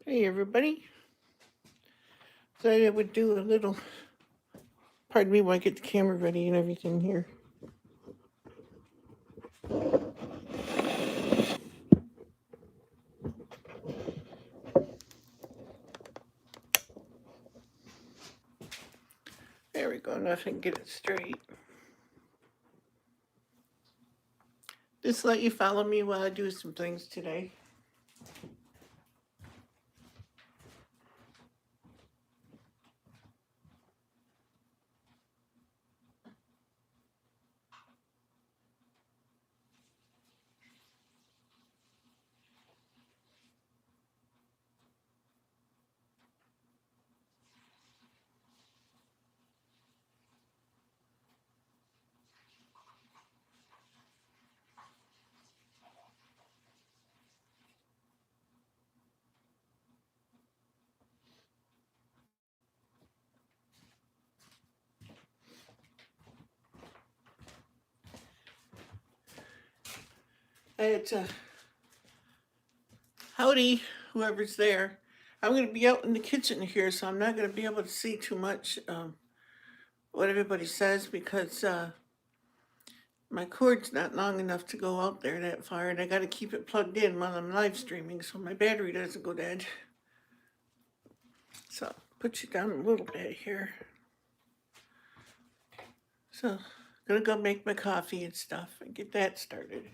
Hey everybody. So I would do a little, pardon me while I get the camera ready and everything here. There we go, now I can get it straight. Just let you follow me while I do some things today. It's howdy, whoever's there. I'm going to be out in the kitchen here, so I'm not going to be able to see too much what everybody says because my cord's not long enough to go out there that far, and I got to keep it plugged in while I'm live streaming so my battery doesn't go dead. So put you down a little bit here. So gonna go make my coffee and stuff and get that started.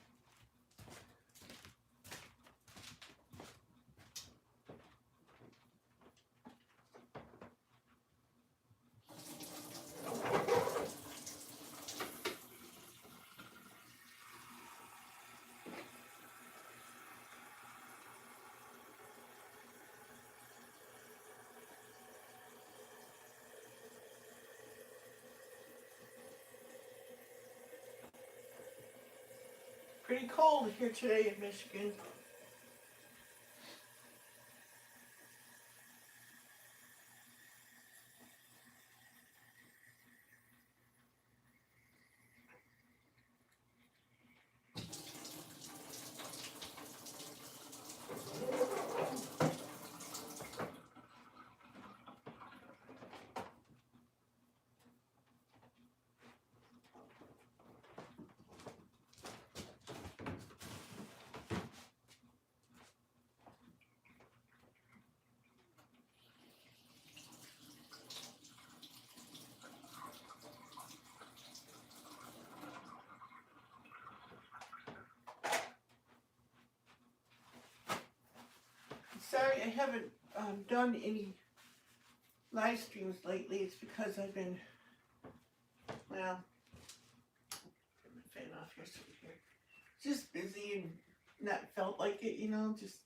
Pretty cold here today in Michigan. Sorry I haven't done any live streams lately. It's because I've been, well, get my fan off here, so here. Just busy and not felt like it, just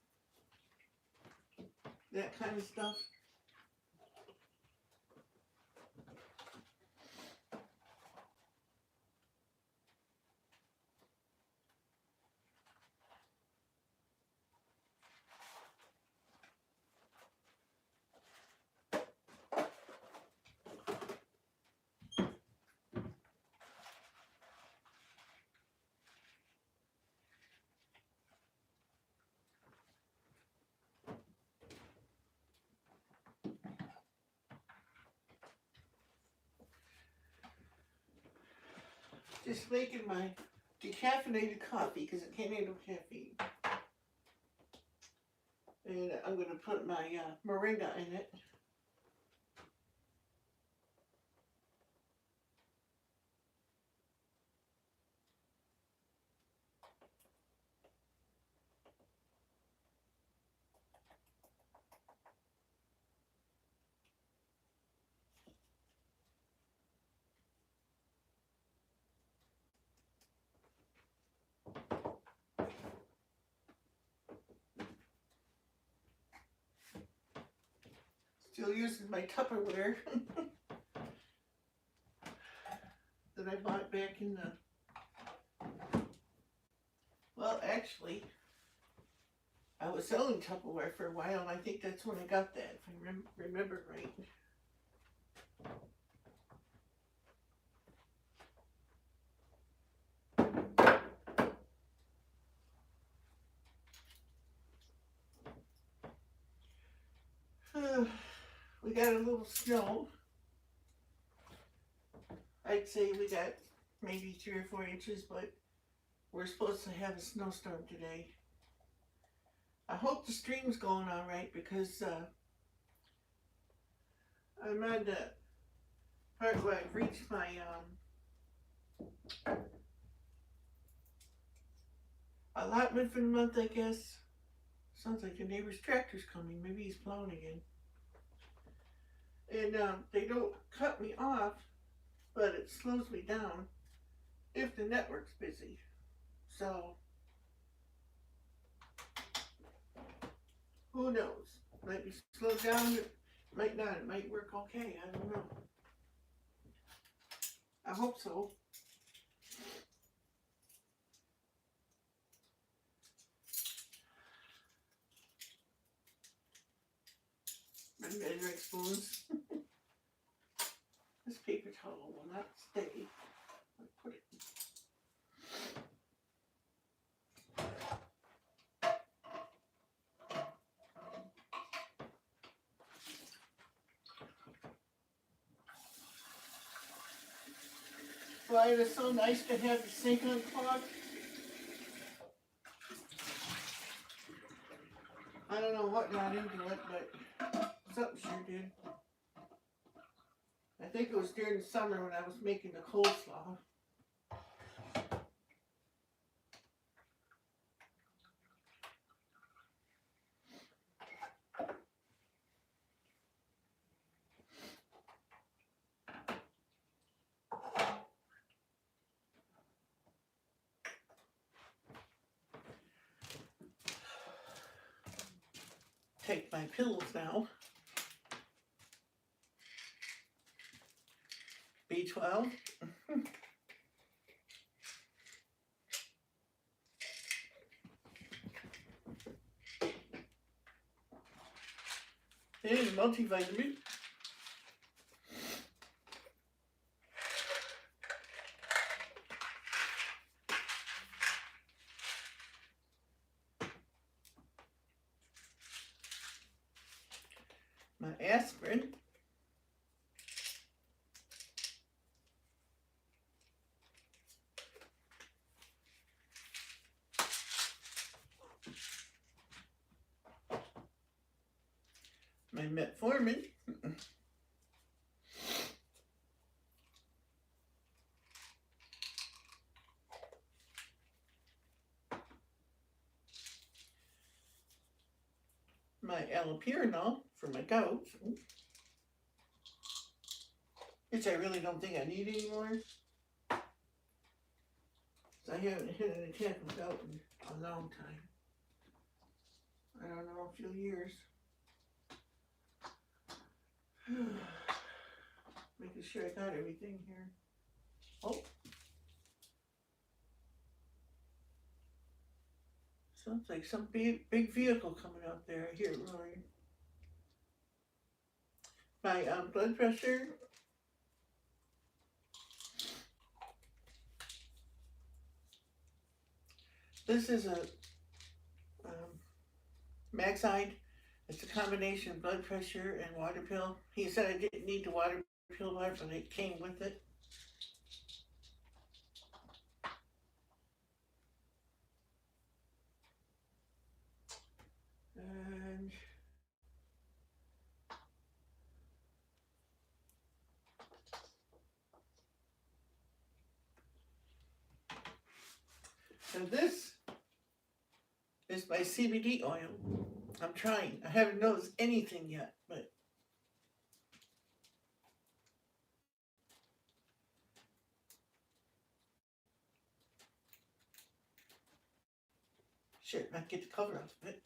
that kind of stuff. Just making my decaffeinated coffee because it can't handle caffeine. And I'm going to put my moringa in it. Still using my Tupperware that I bought back in the, well, actually, I was selling Tupperware for a while, and I think that's when I got that, if I remember right. we got a little snow. I'd say we got maybe 3 or 4 inches, but we're supposed to have a snowstorm today. I hope the stream's going all right because I'm on the part where I've reached my allotment for the month, I guess. Sounds like the neighbor's tractor's coming. Maybe he's plowing again. And they don't cut me off, but it slows me down if the network's busy. So, who knows? Might be slowed down, might not. It might work okay. I don't know. I hope so. My measuring spoons. This paper towel will not stay. I'll put it. Why it is so nice to have the sink unclogged. I don't know what got into it, but something sure did. I think it was during the summer when I was making the coleslaw. Take my pills now. B12. And multivitamin. My aspirin. My metformin. My allopurinol for my gout, which I really don't think I need anymore. I haven't hit an attack of gout in a long time. I don't know, a few years. Making sure I got everything here. Oh. Sounds like some big vehicle coming out there. I hear it roaring. My blood pressure. This is a Maxide. It's a combination of blood pressure and water pill. He said I didn't need the water pill bar, but it came with it. And so this is my CBD oil. I'm trying. I haven't noticed anything yet, but shit, might get the cover off of it.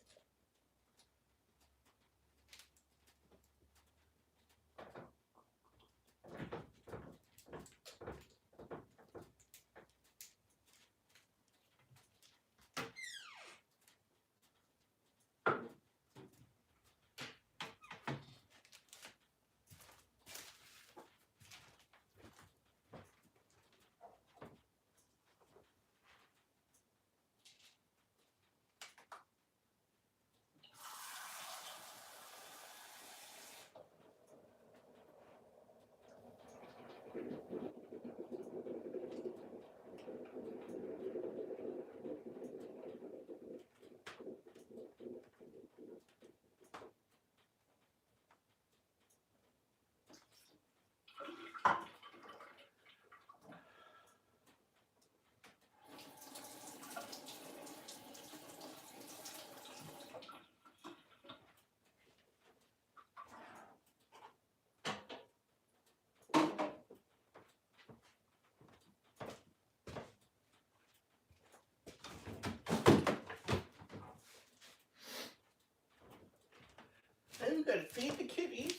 gotta feed the kitties.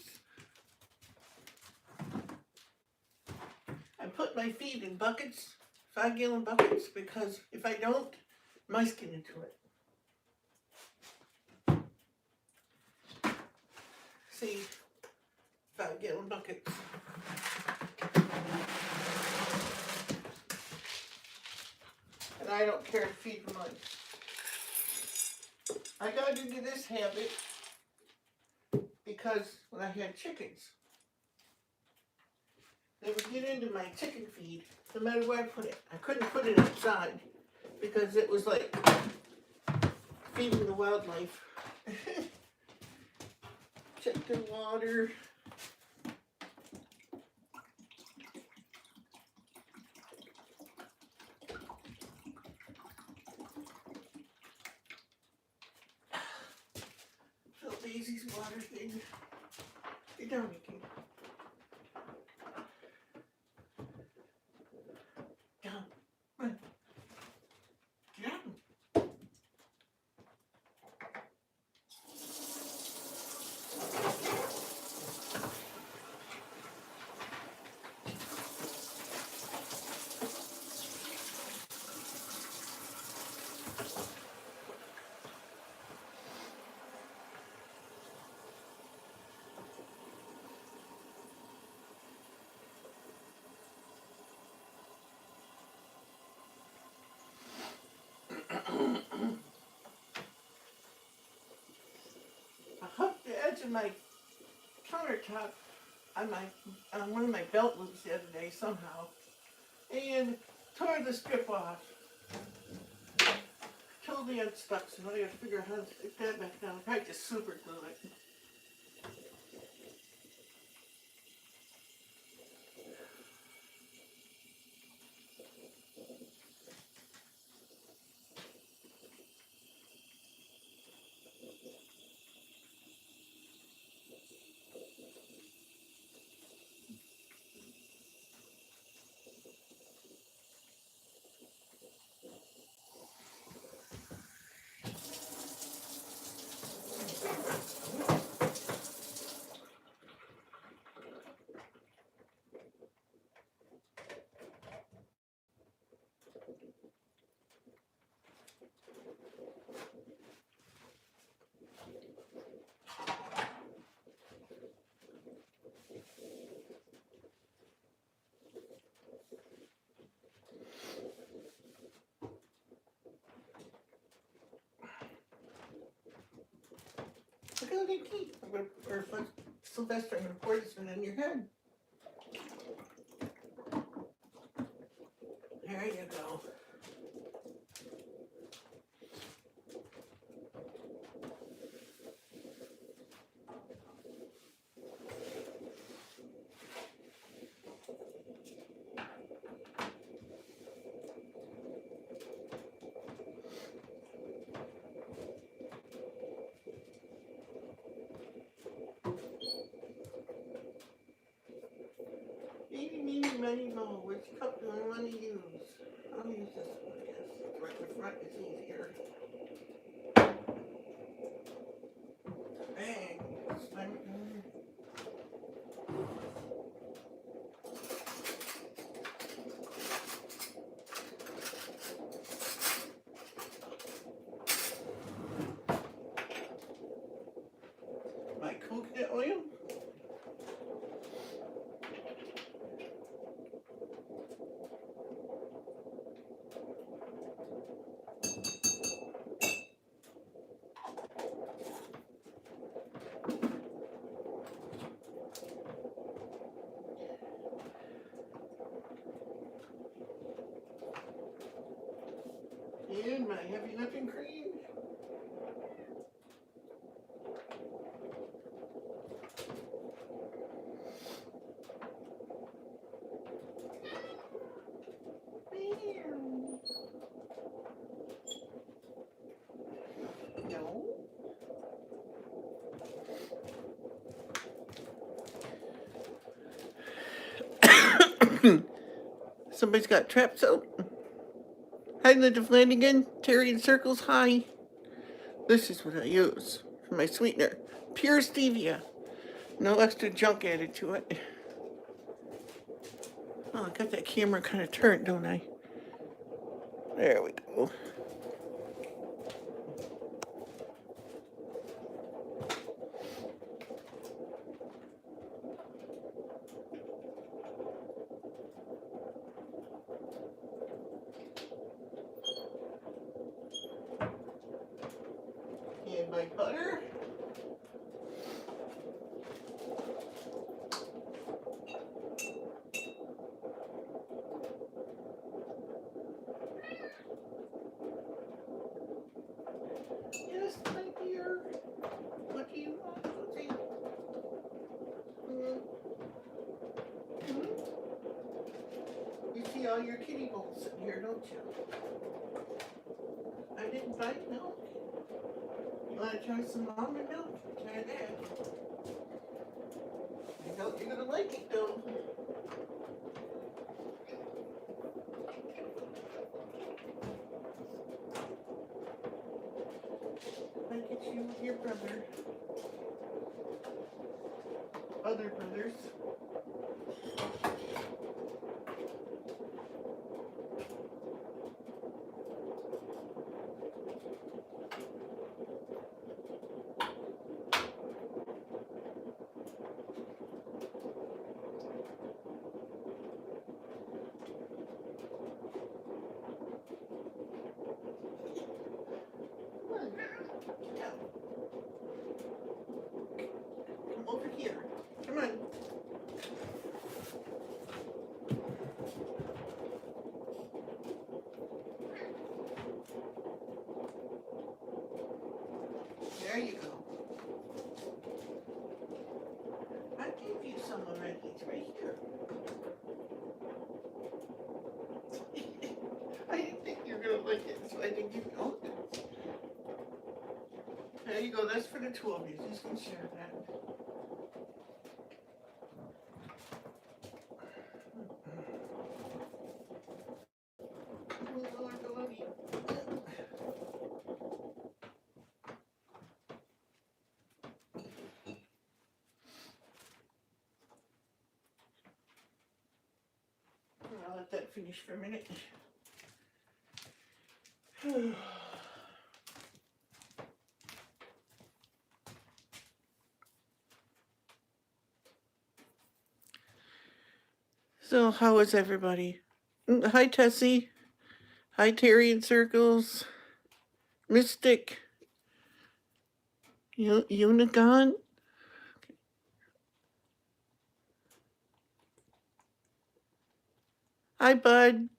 I put my feed in buckets, 5-gallon buckets, because if I don't, mice get into it. See, 5-gallon buckets. And I don't care to feed the mice. I got into this habit because when I had chickens, they would get into my chicken feed no matter where I put it. I couldn't put it outside because it was like feeding the wildlife. Check the water. Fill Daisy's water thing. Get down, Mickey. Down. Come on. Get down. I hooked the edge of my countertop on one of my belt loops the other day somehow, and tore the strip off. Totally unstuck, so I gotta figure out how to stick that back down. Probably just super glue it. Look at that key. Or Sylvester, I'm gonna pour this one on your head. There you go. Eeny, meeny, miny, moe. Which cup do I want to use? I'll use this one, I guess. It's right in the front, it's easier. Bang. Slam it down. My coconut oil. And my heavy whipping cream. No. Somebody's got trap soap. Hi, Linda Flanagan. Terry in Circles, hi. This is what I use for my sweetener. Pure stevia. No extra junk added to it. Oh, I got that camera kind of turned, don't I? There we go. And my butter. Yes, my dear. What do you want, Susie? You see all your kitty bowls sitting here, don't you? I didn't buy milk. You want to try some almond milk? Try that. I know you're gonna like it though. I get you with your brother. Other brothers. Come on. Yeah. Come over here. Come on. There you go. I gave you some already. It's right here. I didn't think you were gonna like it, so I didn't give you all of it. There you go. That's for the two of you. Just can share that. I'll let that finish for a minute. So, how is everybody? Hi, Tessie. Hi, Terry in Circles. Mystic. Unigon. Hi, Bud.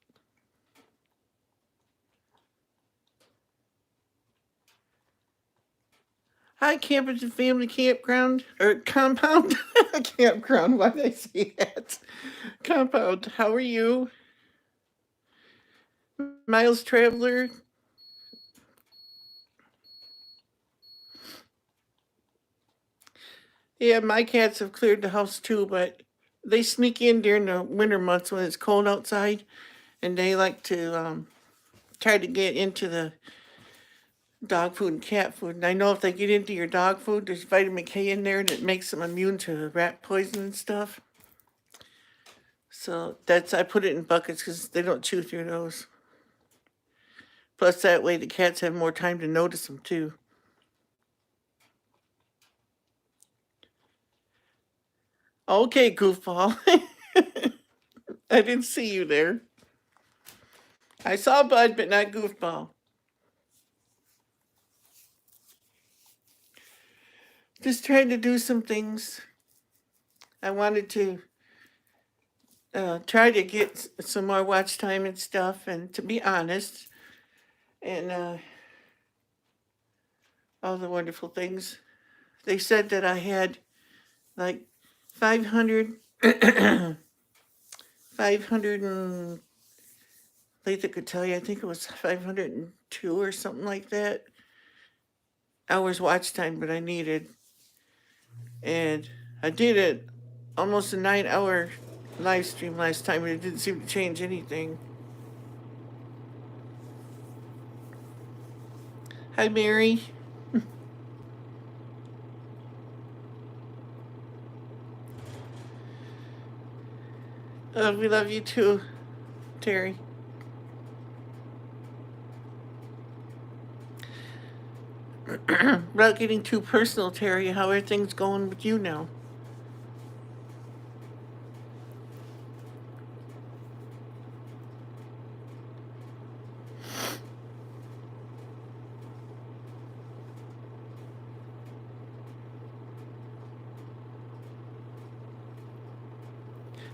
Hi, Campers and Family Campground, or Compound. Campground, why did I say that? Compound, how are you? Miles Traveler. Yeah, my cats have cleared the house too, but they sneak in during the winter months when it's cold outside, and they like to try to get into the dog food and cat food. And I know if they get into your dog food, there's vitamin K in there that makes them immune to rat poison and stuff. So I put it in buckets because they don't chew through those. Plus, that way the cats have more time to notice them too. Okay, goofball. I didn't see you there. I saw Bud, but not goofball. Just trying to do some things. I wanted to try to get some more watch time and stuff, and to be honest, and all the wonderful things. They said that I had like 500, 500 and Letha could tell you, I think it was 502 or something like that hours watch time, but I needed. And I did it almost a 9 hour live stream last time, and it didn't seem to change anything. Hi, Mary. We love you too, Terry. Without getting too personal, Terry, how are things going with you now?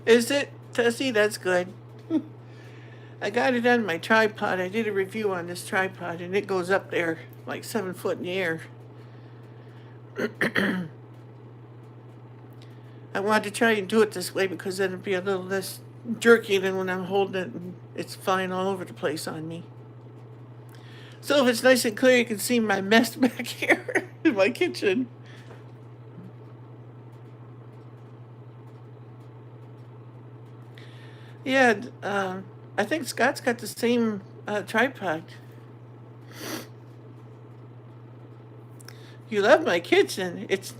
Is it, Tessie? That's good. I got it on my tripod. I did a review on this tripod, and it goes up there like 7 foot in the air. I wanted to try and do it this way because then it'd be a little less jerky than when I'm holding it and it's flying all over the place on me. So if it's nice and clear, you can see my mess back here in my kitchen. Yeah, I think Scott's got the same tripod. You love my kitchen. It's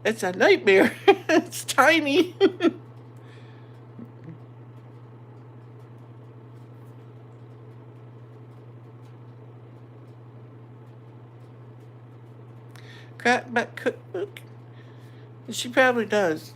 a nightmare. It's tiny. Crap, but cookbook. She probably does.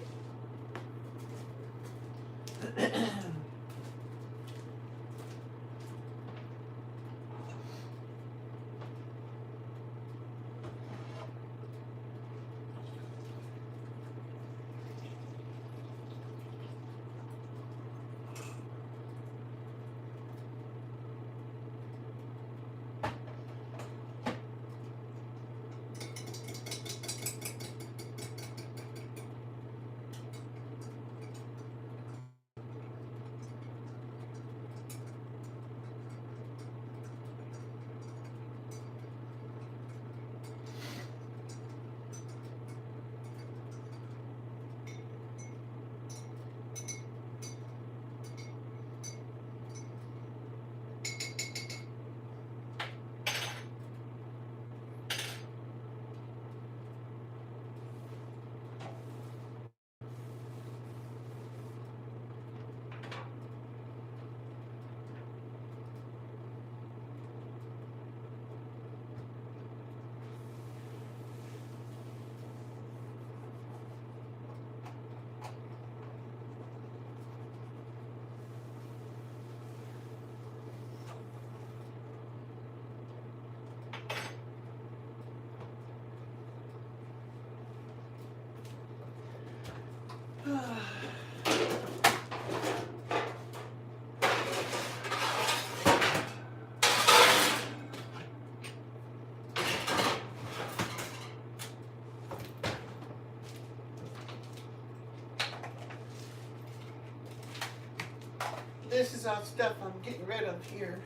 This is all stuff I'm getting rid of here.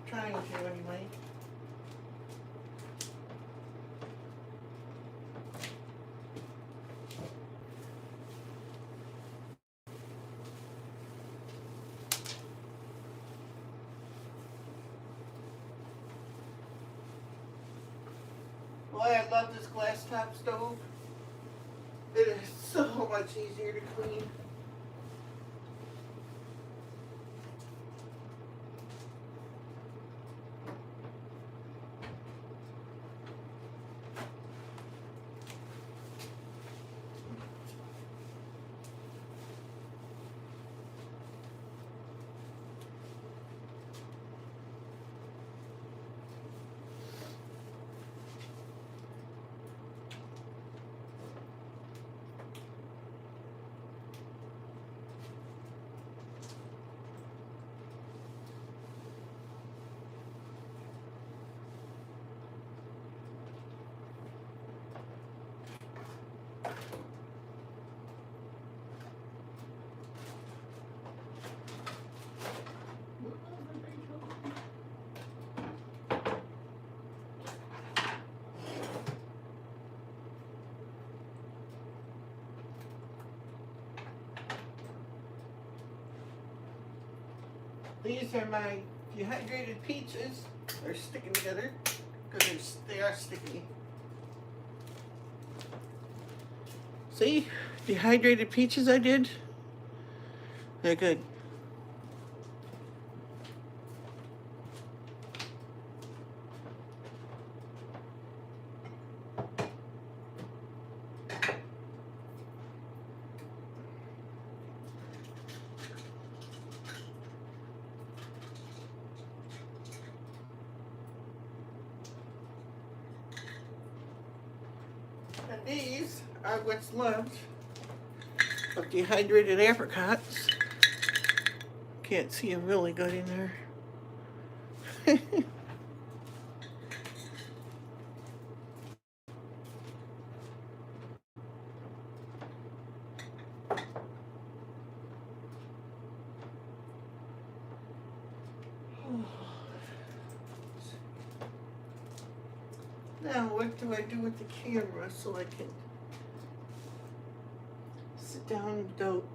Trying to anyway. Boy, I love this glass top stove. It is so much easier to clean. These are my dehydrated peaches. They're sticking together because they are sticky. See, dehydrated peaches I did. They're good. And these are what's left of dehydrated apricots. Can't see them really good in there. Now, what do I do with the camera so I can sit down and dote?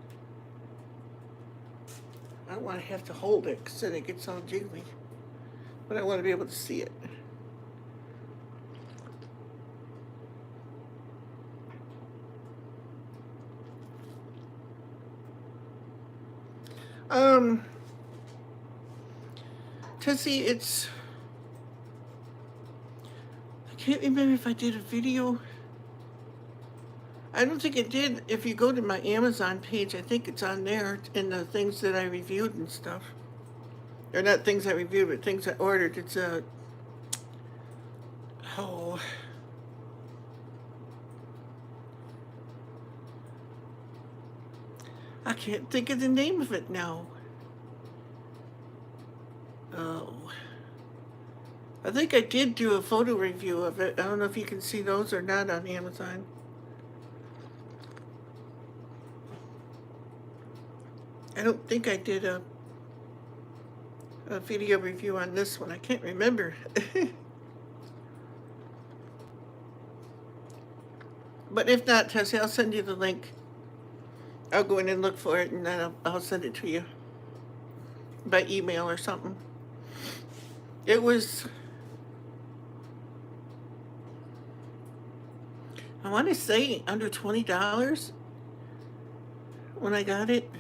I don't want to have to hold it because then it gets all jiggly. But I want to be able to see it. Tessie, I can't remember if I did a video. I don't think it did. If you go to my Amazon page, I think it's on there in the things that I reviewed and stuff. Or not things I reviewed, but things I ordered. It's I can't think of the name of it now. Oh. I think I did do a photo review of it. I don't know if you can see those or not on Amazon. I don't think I did a video review on this one. I can't remember. But if not, Tessie, I'll send you the link. I'll go in and look for it, and then I'll send it to you by email or something. It was, I want to say, under $20 when I got it.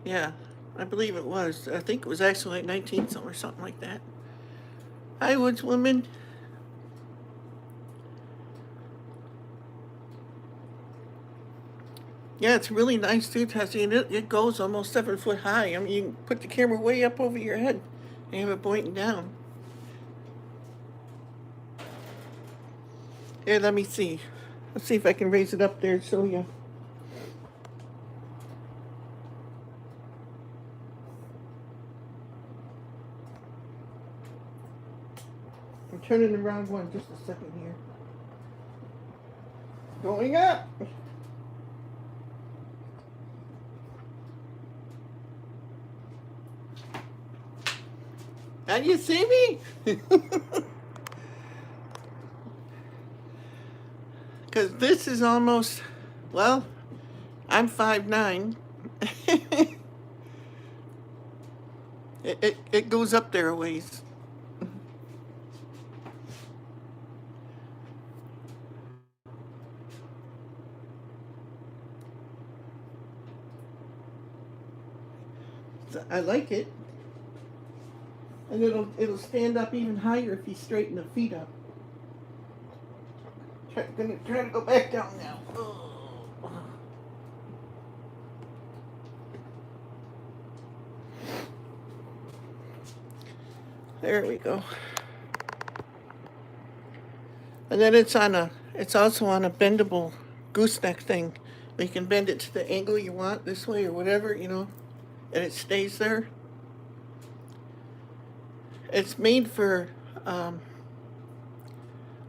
Yeah, I believe it was. I think it was actually like 19 something or something like that. Hi, Woods Woman. Yeah, it's really nice too, Tessie, and it goes almost 7 foot high. I mean, you can put the camera way up over your head and have it pointing down. Here, let me see. Let's see if I can raise it up there and show you. I'm turning around one just a second here. Going up. Now you see me? Because this is almost, well, I'm 5'9". It goes up there a ways. So I like it. And it'll stand up even higher if you straighten the feet up. Gonna try to go back down now. Oh. There we go. And then it's also on a bendable gooseneck thing. You can bend it to the angle you want, this way or whatever, and it stays there. It's made for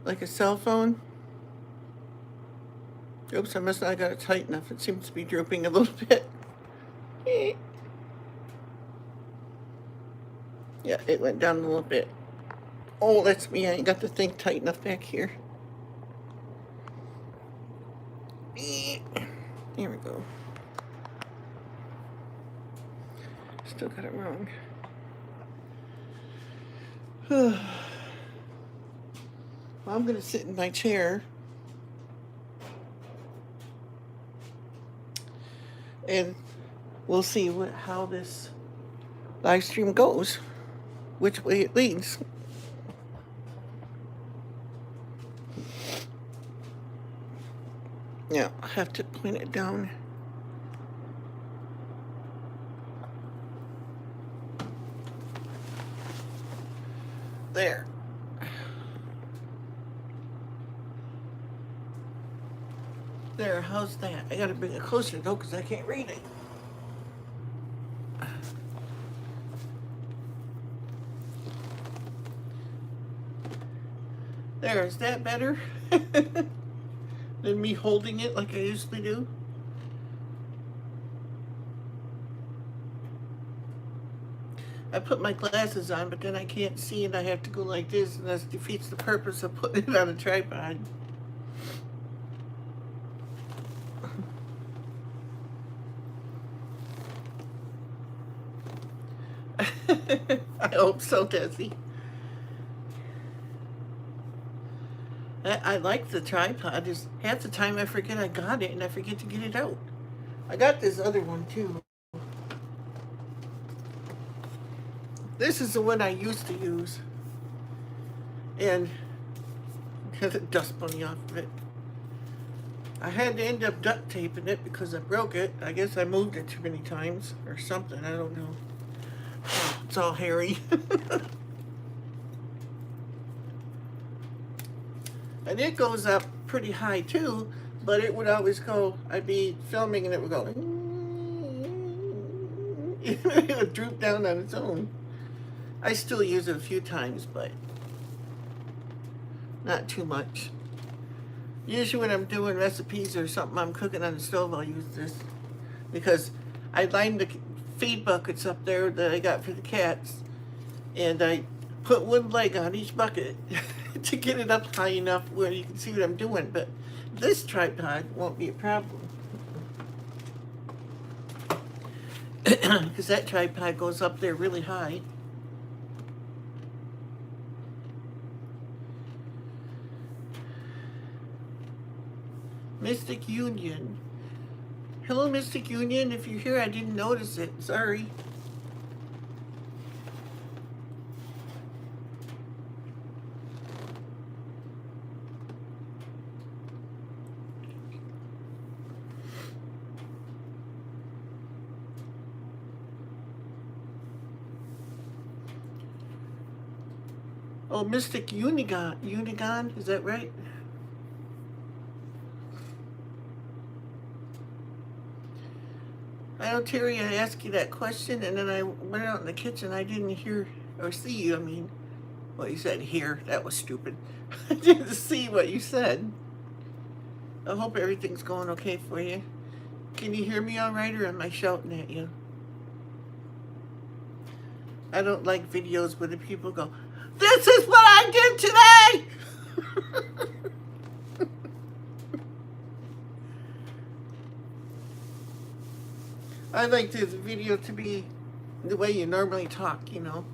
like a cell phone. Oops, I must not have got it tight enough. It seems to be drooping a little bit. Yeah, it went down a little bit. Oh, that's me. I ain't got the thing tight enough back here. Here we go. Still got it wrong. I'm going to sit in my chair and we'll see how this live stream goes, which way it leads. Yeah, I have to point it down. There. There, how's that? I gotta bring it closer though, because I can't read it. There, is that better? Than me holding it like I usually do? I put my glasses on, but then I can't see and I have to go like this, and that defeats the purpose of putting it on a tripod. I hope so, Desi. I like the tripod. Just half the time I forget I got it and I forget to get it out. I got this other one too. This is the one I used to use. And get the dust bunny off of it. I had to end up duct taping it because I broke it. I guess I moved it too many times or something. I don't know. It's all hairy. And it goes up pretty high too, but it would always go, I'd be filming and it would go, it would droop down on its own. I still use it a few times, but not too much. Usually when I'm doing recipes or something I'm cooking on the stove, I'll use this because I lined the feed buckets up there that I got for the cats, and I put one leg on each bucket to get it up high enough where you can see what I'm doing, but this tripod won't be a problem because that tripod goes up there really high. Mystic Union. Hello, Mystic Union. If you're here, I didn't notice it. Sorry. Oh, Mystic Unigon. Unigon, is that right? I know, Terry, I asked you that question, and then I went out in the kitchen. I didn't hear or see you. I mean, well, you said hear. That was stupid. I didn't see what you said. I hope everything's going okay for you. Can you hear me all right, or am I shouting at you? I don't like videos where the people go, "This is what I did today!" I like the video to be the way you normally talk, you know.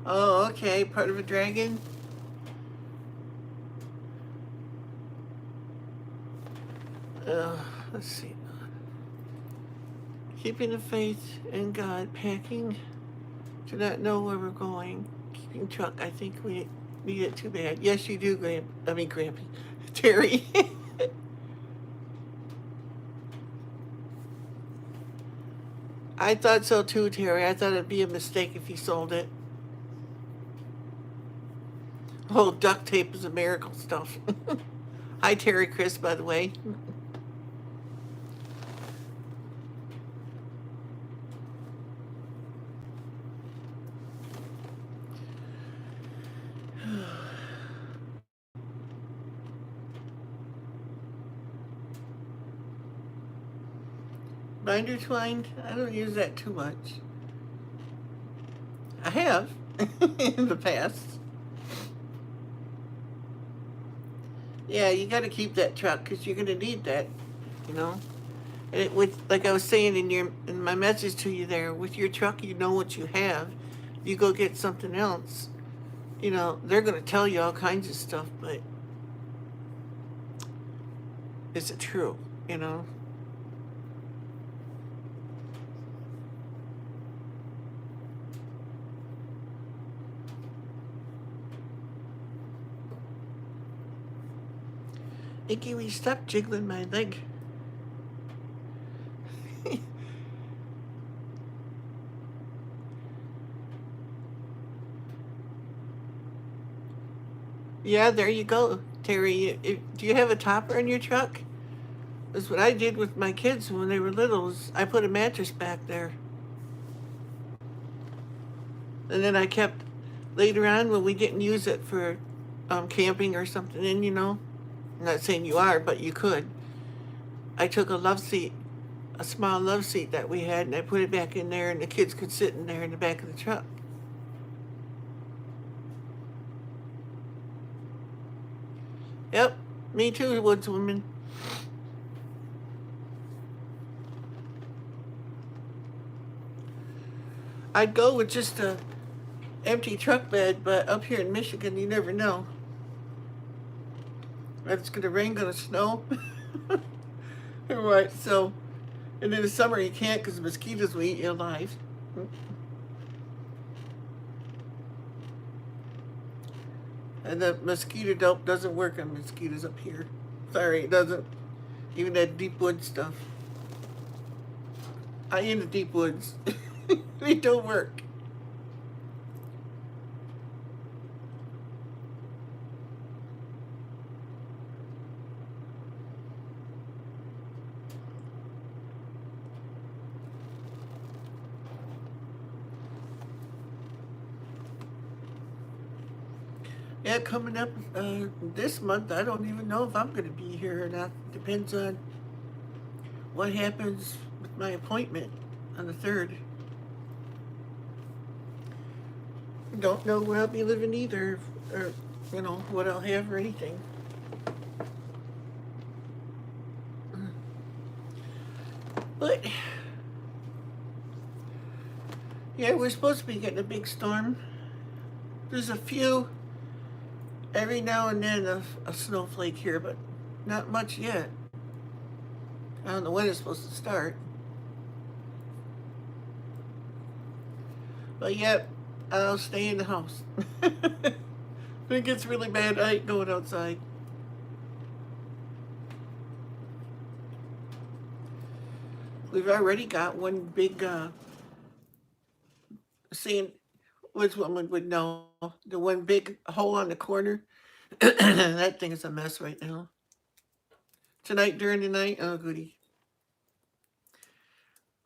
Oh, okay, part of a dragon. Let's see. Keeping the faith in God, packing, do not know where we're going. Keeping truck, I think we need it too bad. Yes, you do, Grampy. Terry. I thought so too, Terry. I thought it'd be a mistake if he sold it. Oh, duct tape is a miracle stuff. Hi, Terry Chris, by the way. Binder twine, I don't use that too much. I have in the past. Yeah, you got to keep that truck because you're going to need that, you know. And it would, like I was saying in my message to you there, with your truck, you know what you have. You go get something else, they're gonna tell you all kinds of stuff, but is it true? You know. Icky, will you stop jiggling my leg? Yeah, there you go, Terry. Do you have a topper in your truck? That's what I did with my kids when they were little. I put a mattress back there, and then I kept later on when we didn't use it for camping or something. And I'm not saying you are, but you could. I took a love seat, a small love seat that we had, and I put it back in there, and the kids could sit in there in the back of the truck. Yep, me too, woodswoman. I'd go with just a empty truck bed, but up here in Michigan, you never know. If it's gonna rain, gonna snow, or what? So, and in the summer you can't because the mosquitoes will eat you alive. And the mosquito dope doesn't work on mosquitoes up here. Sorry, it doesn't. Even that deep wood stuff. I in the deep woods. It don't work. Yeah, coming up this month, I don't even know if I'm going to be here or not. Depends on what happens with my appointment on the 3rd. Don't know where I'll be living either, or what I'll have or anything. But yeah, we're supposed to be getting a big storm. There's a few every now and then a snowflake here, but not much yet. I don't know when it's supposed to start. But yep, I'll stay in the house. If it gets really bad, I ain't going outside. We've already got one big, seeing which woman would know, the one big hole on the corner. That thing is a mess right now. Tonight during the night, oh goody.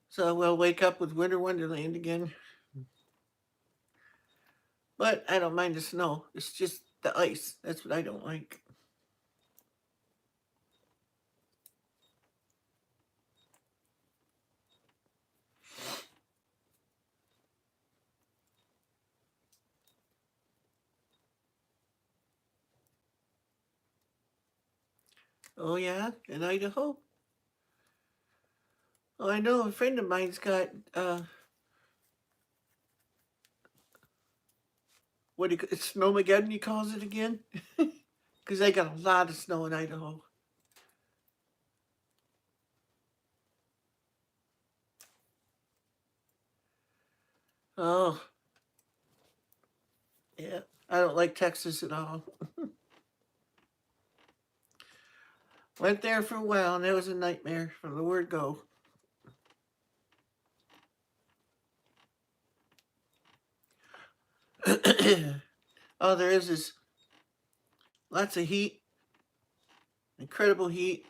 So we'll wake up with Winter Wonderland again. But I don't mind the snow. It's just the ice. That's what I don't like. Oh yeah, in Idaho. Oh, I know a friend of mine's got what do you, it's snowmageddon he calls it again, because they got a lot of snow in Idaho. Oh yeah, I don't like Texas at all. Went there for a while and it was a nightmare from the word go. All there is lots of heat, incredible heat,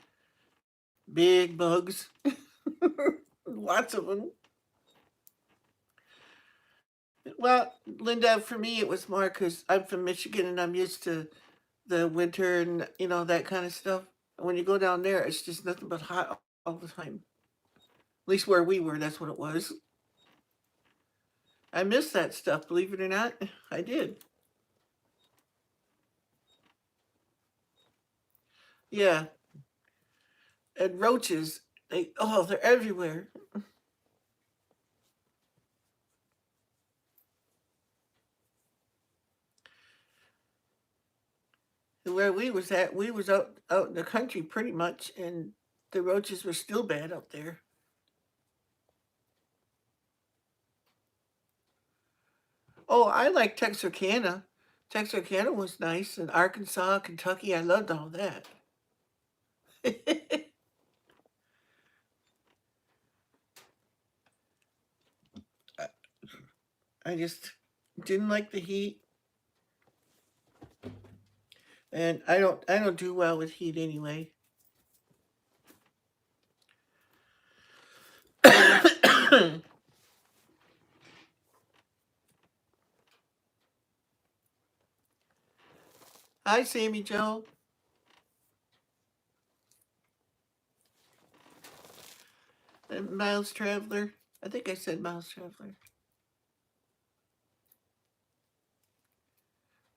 big bugs, lots of them. Well, Linda, for me, it was more because I'm from Michigan and I'm used to the winter and that kind of stuff. And when you go down there, it's just nothing but hot all the time. At least where we were, that's what it was. I miss that stuff, believe it or not. I did. Yeah, and roaches. They're everywhere. Where we was at, we was out in the country pretty much, and the roaches were still bad out there. Oh, I like Texarkana. Texarkana was nice, and Arkansas, Kentucky. I loved all that. I just didn't like the heat, and I don't do well with heat anyway. Hi, Sammy Joe. And Miles Traveler. I think I said Miles Traveler.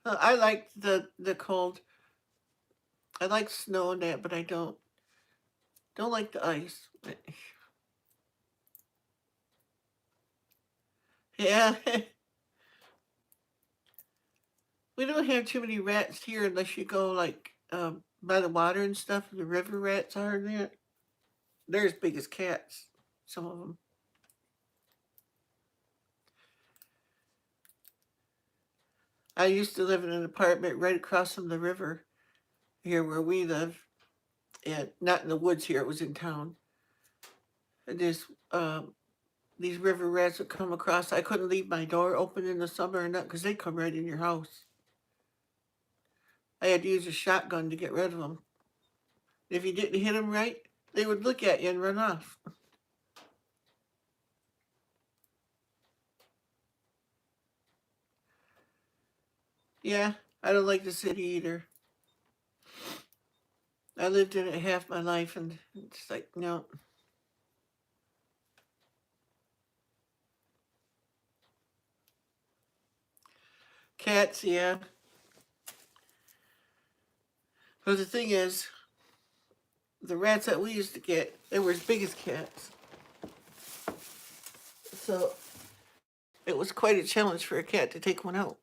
I like the cold. I like snow and that, but I don't like the ice. Yeah, we don't have too many rats here unless you go like by the water and stuff. The river rats are there. They're as big as cats. Some of them. I used to live in an apartment right across from the river here where we live, and not in the woods here. It was in town. And these river rats would come across. I couldn't leave my door open in the summer or not because they come right in your house. I had to use a shotgun to get rid of them. If you didn't hit them right, they would look at you and run off. Yeah, I don't like the city either. I lived in it half my life, and it's like, no. Cats, yeah. But the thing is, the rats that we used to get, they were as big as cats. So it was quite a challenge for a cat to take one out.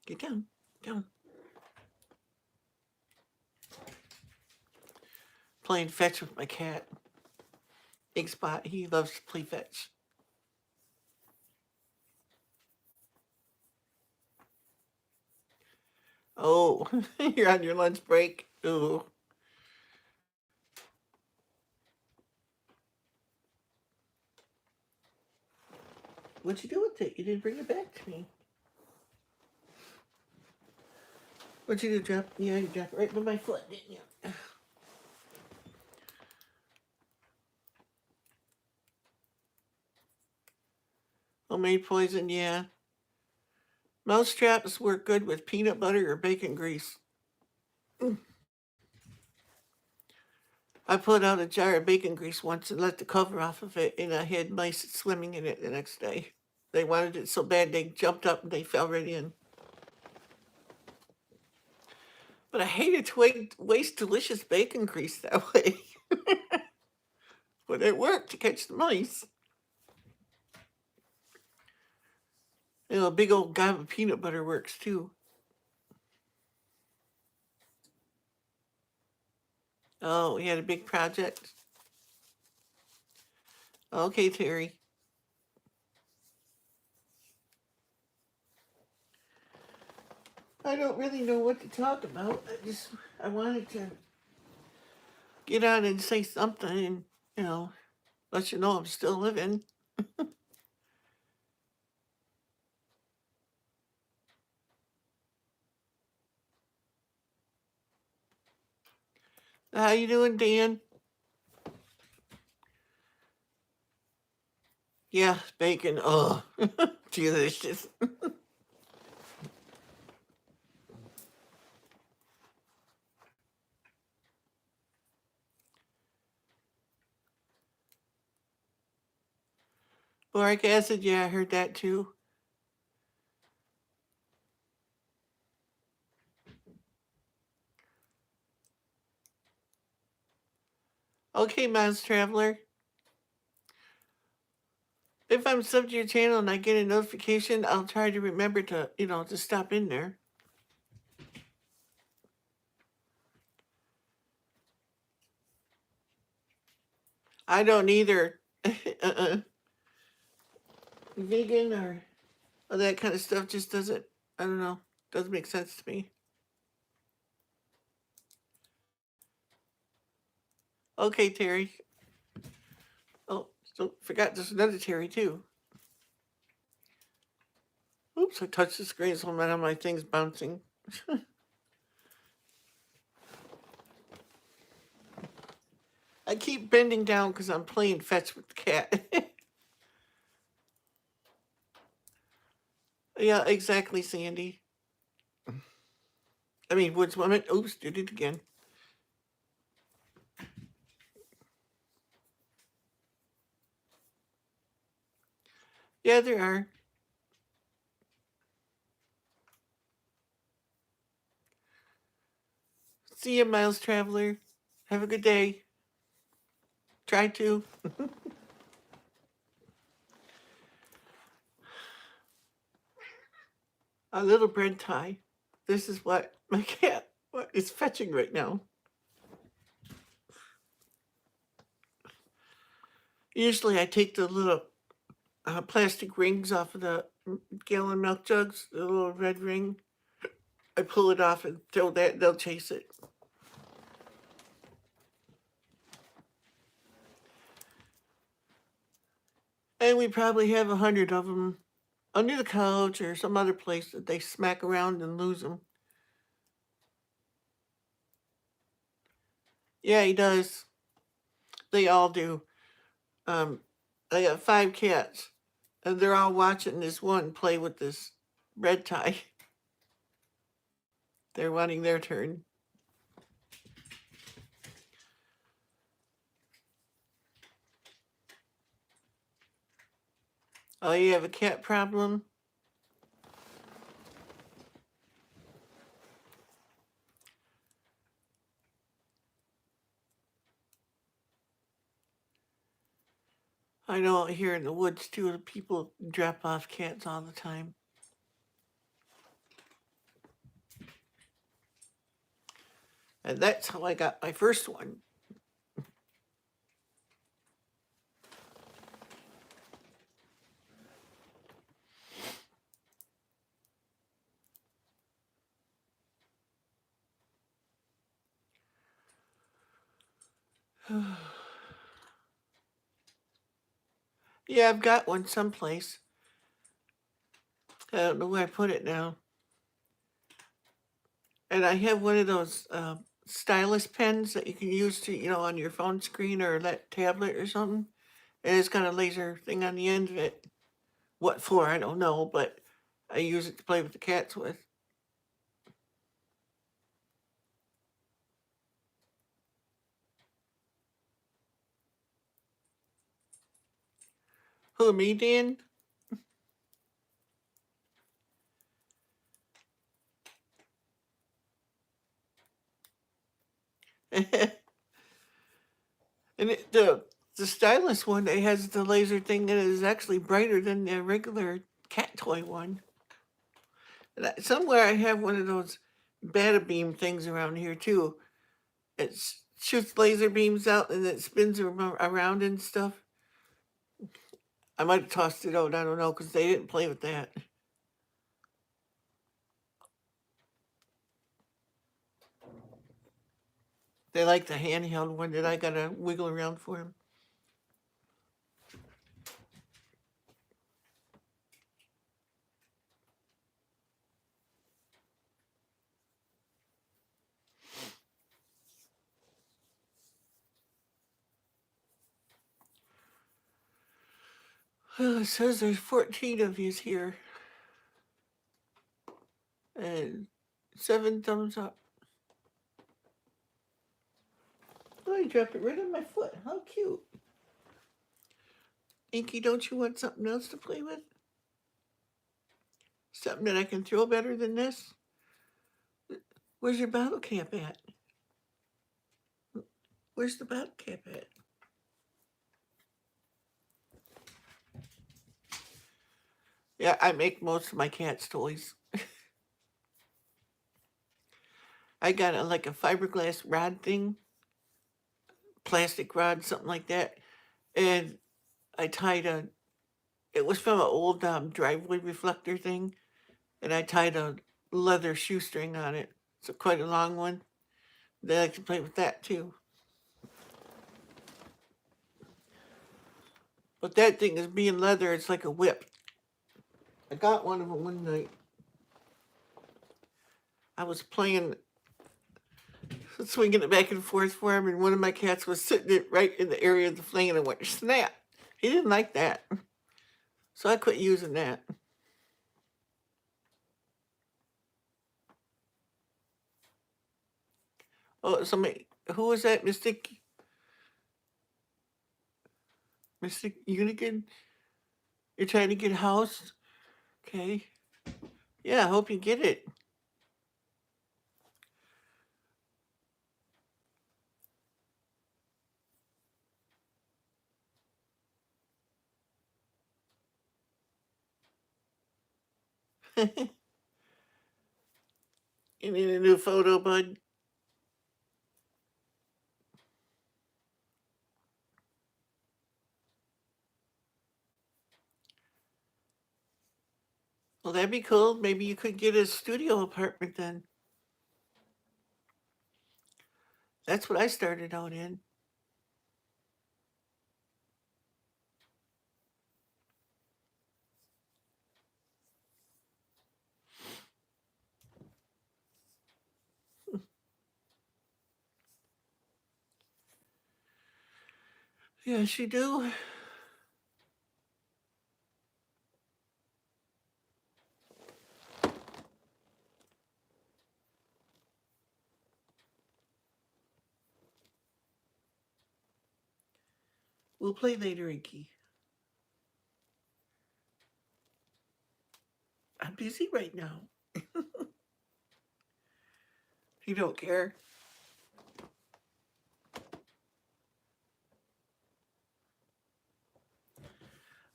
Get down, down. Playing fetch with my cat. Big Spot, he loves to play fetch. Oh, you're on your lunch break. Ooh. What'd you do with it? You didn't bring it back to me. What'd you do, drop? Yeah, you dropped it right by my foot, didn't you? Homemade poison, yeah. Mouse traps work good with peanut butter or bacon grease. I put out a jar of bacon grease once and let the cover off of it, and I had mice swimming in it the next day. They wanted it so bad they jumped up and they fell right in. But I hated to waste delicious bacon grease that way. But it worked to catch the mice. A big old gob of peanut butter works too. Oh, we had a big project. Okay, Terry. I don't really know what to talk about. I wanted to get on and say something and, you know, let you know I'm still living. How you doing, Dan? Yeah, bacon. Oh, delicious. Boric acid, yeah, I heard that too. Okay, Miles Traveler. If I'm subbed to your channel and I get a notification, I'll try to remember to, to stop in there. I don't either. Vegan or all that kind of stuff just doesn't, I don't know, doesn't make sense to me. Okay, Terry. Oh, so forgot there's another Terry too. Oops, I touched the screen, so my thing's bouncing. I keep bending down because I'm playing fetch with the cat. Yeah, exactly, Sandy. I mean, Woods Woman. Oops, did it again. Yeah, there are. See you, Miles Traveler. Have a good day. Try to. A little bread tie. This is what my cat is fetching right now. Usually I take the little plastic rings off of the gallon milk jugs, the little red ring. I pull it off and throw that, they'll chase it. And we probably have 100 of them under the couch or some other place that they smack around and lose them. Yeah, he does. They all do. I got 5 cats, and they're all watching this one play with this red tie. They're wanting their turn. Oh, you have a cat problem? I know here in the woods too, the people drop off cats all the time. And that's how I got my first one. Yeah, I've got one someplace. I don't know where I put it now. And I have one of those stylus pens that you can use to, on your phone screen or that tablet or something. And it's got a laser thing on the end of it. What for, I don't know, but I use it to play with the cats with. Who, me, Dan? And the stylus one, it has the laser thing that is actually brighter than the regular cat toy one. Somewhere I have one of those beta beam things around here too. It shoots laser beams out and it spins around and stuff. I might have tossed it out. I don't know because they didn't play with that. They like the handheld one that I gotta wiggle around for them. It says there's 14 of yous here. And 7 thumbs up. Oh, I dropped it right on my foot. How cute. Inky, don't you want something else to play with? Something that I can throw better than this? Where's your bottle cap at? Where's the bottle cap at? Yeah, I make most of my cat's toys. I got like a fiberglass rod thing, plastic rod, something like that, and I tied a. It was from an old driveway reflector thing, and I tied a leather shoestring on it. It's quite a long one. They like to play with that too. But that thing is being leather. It's like a whip. I got one of them one night. I was playing, swinging it back and forth for him, and one of my cats was sitting it right in the area of the fling, and it went snap. He didn't like that, so I quit using that. Oh, somebody, who was that? Mystic Unicorn? You're trying to get a house? Okay. Yeah, I hope you get it. You need a new photo, bud? Well, that'd be cool. Maybe you could get a studio apartment then. That's what I started out in. Yes, you do. We'll play later, Inky. I'm busy right now. You don't care.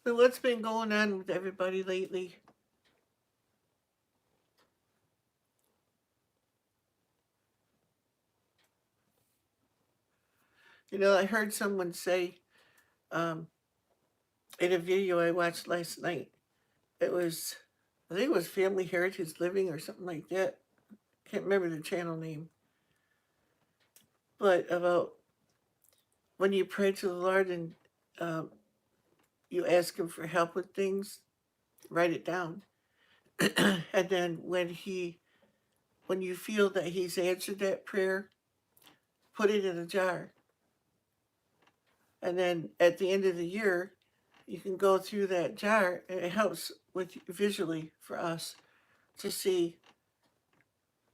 So what's been going on with everybody lately? You know, I heard someone say um, in a video I watched last night, it was, I think it was Family Heritage Living or something like that. Can't remember the channel name. But about when you pray to the Lord and um, you ask Him for help with things, write it down. And then when you feel that He's answered that prayer, put it in a jar. And then at the end of the year, you can go through that jar, and it helps with visually for us to see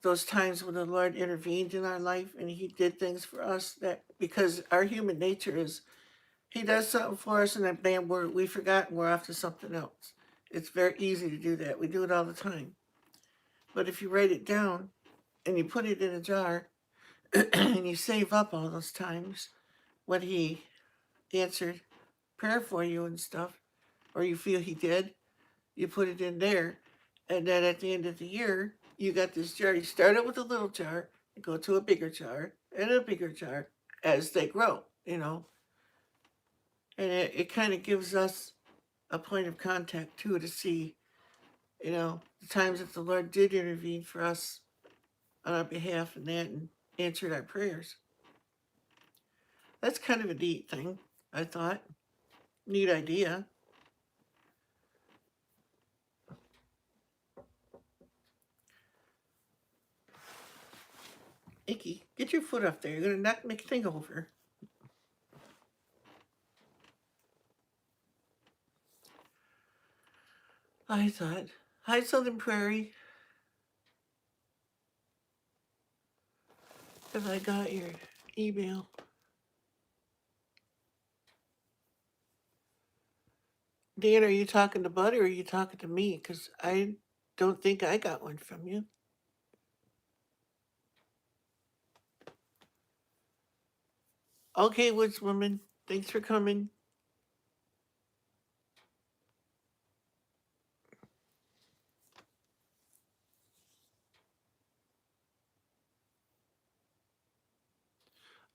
those times when the Lord intervened in our life and He did things for us, that because our human nature is He does something for us and then bam, we forgot and we're off to something else. It's very easy to do that. We do it all the time. But if you write it down and you put it in a jar and you save up all those times when He answered prayer for you and stuff, or you feel He did, you put it in there, and then at the end of the year, you got this jar. You start out with a little jar, and go to a bigger jar, and a bigger jar as they grow, And it kind of gives us a point of contact too to see, the times that the Lord did intervene for us on our behalf and answered our prayers. That's kind of a neat thing, I thought. Neat idea. Icky, get your foot up there. You're going to knock my thing over. I thought. Hi, Southern Prairie. Have I got your email? Dan, are you talking to Bud or are you talking to me? Because I don't think I got one from you. Okay, Woodswoman, thanks for coming.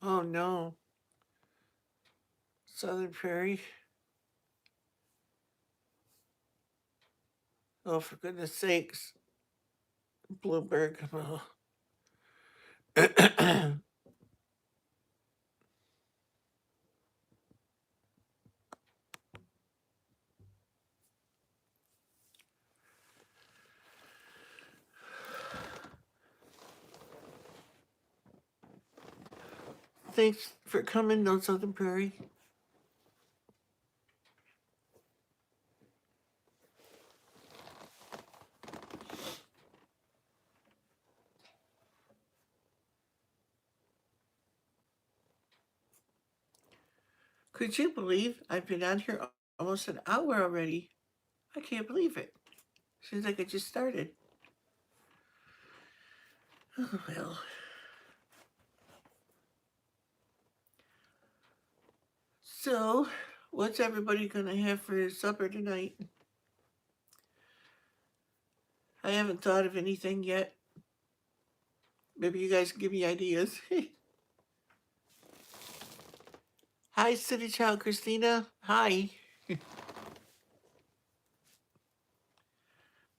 Oh no, Southern Prairie. Oh, for goodness sakes, Bloomberg. Oh. Thanks for coming, no Southern Prairie. Could you believe I've been on here almost an hour already? I can't believe it. Seems like it just started. Oh, well. So, what's everybody gonna have for supper tonight? I haven't thought of anything yet. Maybe you guys can give me ideas. Hi, City Child Christina. Hi.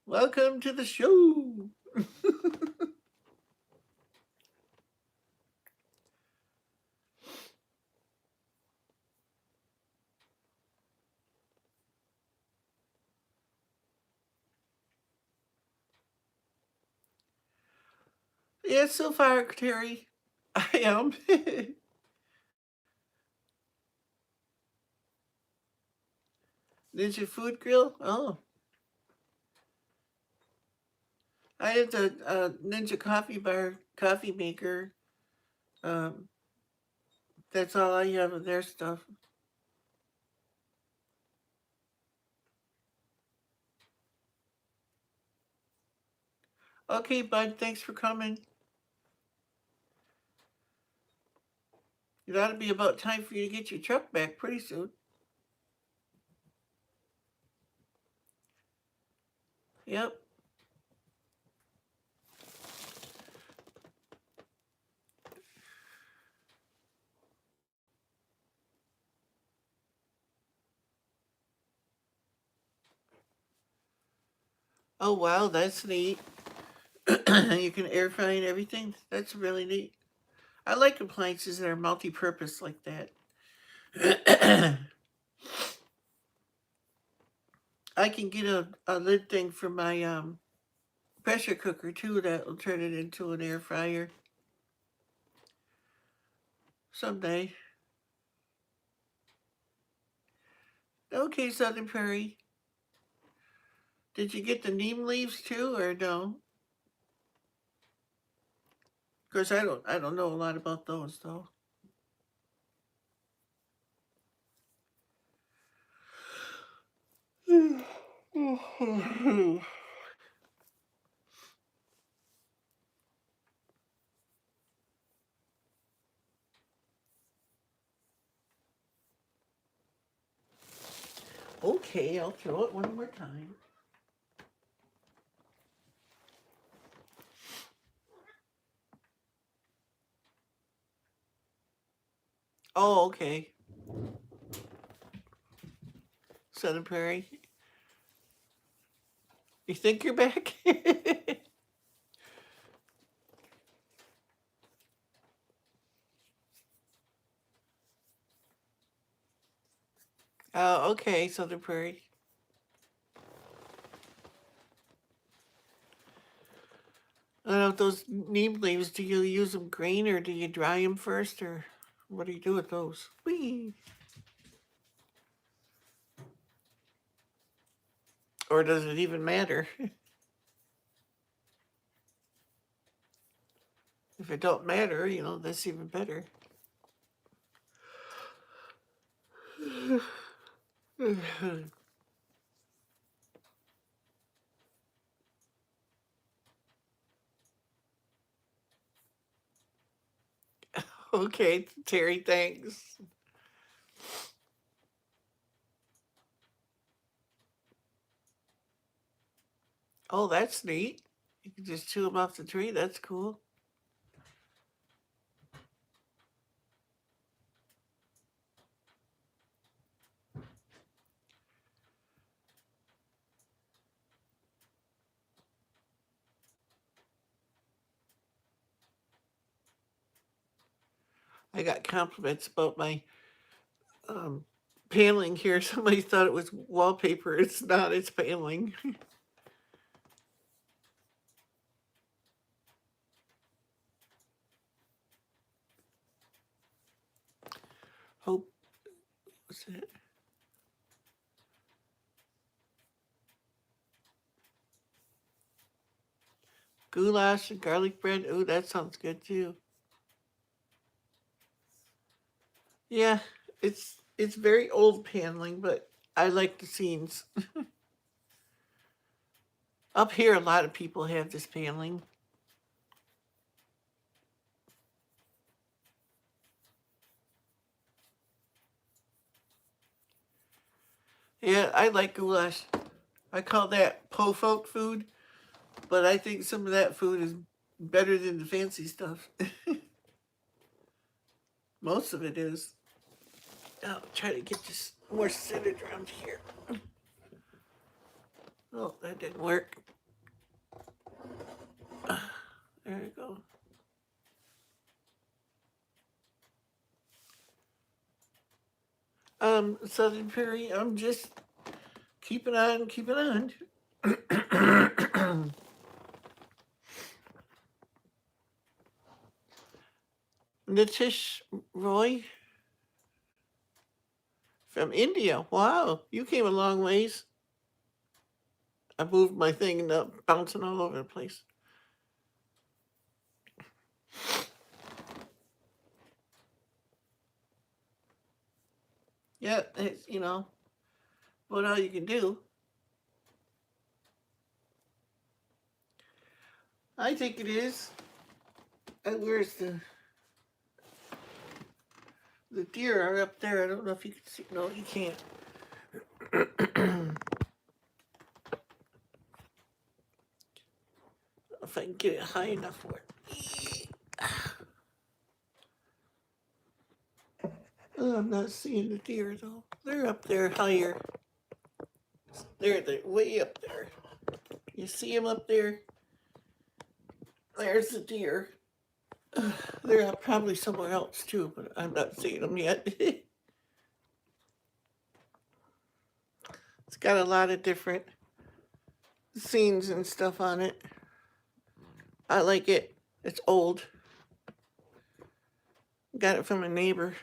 Welcome to the show. Yeah, so far, Terry, I am. Ninja Food Grill? Oh. I have the Ninja Coffee Bar coffee maker. Um, that's all I have of their stuff. Okay, bud, thanks for coming. It ought to be about time for you to get your truck back pretty soon. Yep. Oh, wow, that's neat. You can air fry and everything. That's really neat. I like appliances that are multi-purpose like that. I can get a lid thing for my pressure cooker too that will turn it into an air fryer someday. Okay, Southern Prairie. Did you get the neem leaves too, or no? Of course, I don't know a lot about those though. Okay, I'll throw it one more time. Oh, okay. Southern Prairie. You think you're back? Oh, okay, Southern Prairie. I don't know if those neem leaves, do you use them green or do you dry them first or what do you do with those? Whee! Or does it even matter? If it don't matter, that's even better. Okay, Terry, thanks. Oh, that's neat. You can just chew them off the tree. That's cool. I got compliments about my um, paneling here. Somebody thought it was wallpaper. It's not. It's paneling. Hope was that goulash and garlic bread. Oh, that sounds good too. Yeah, it's very old paneling, but I like the scenes. Up here, a lot of people have this paneling. Yeah, I like goulash. I call that po folk food, but I think some of that food is better than the fancy stuff. Most of it is. I'll try to get this more centered around here. Oh, that didn't work. There we go. Southern Prairie, I'm just keeping on. Nitish Roy from India. Wow, you came a long ways. I moved my thing and bouncing all over the place. Yeah, it's, what all you can do. I think it is. Where's the deer are up there? I don't know if you can see. No, you can't. If I can get it high enough for it. Oh, I'm not seeing the deer though. They're up there higher. They're way up there. You see them up there? There's the deer. They're probably somewhere else too, but I'm not seeing them yet. It's got a lot of different scenes and stuff on it. I like it. It's old. Got it from a neighbor.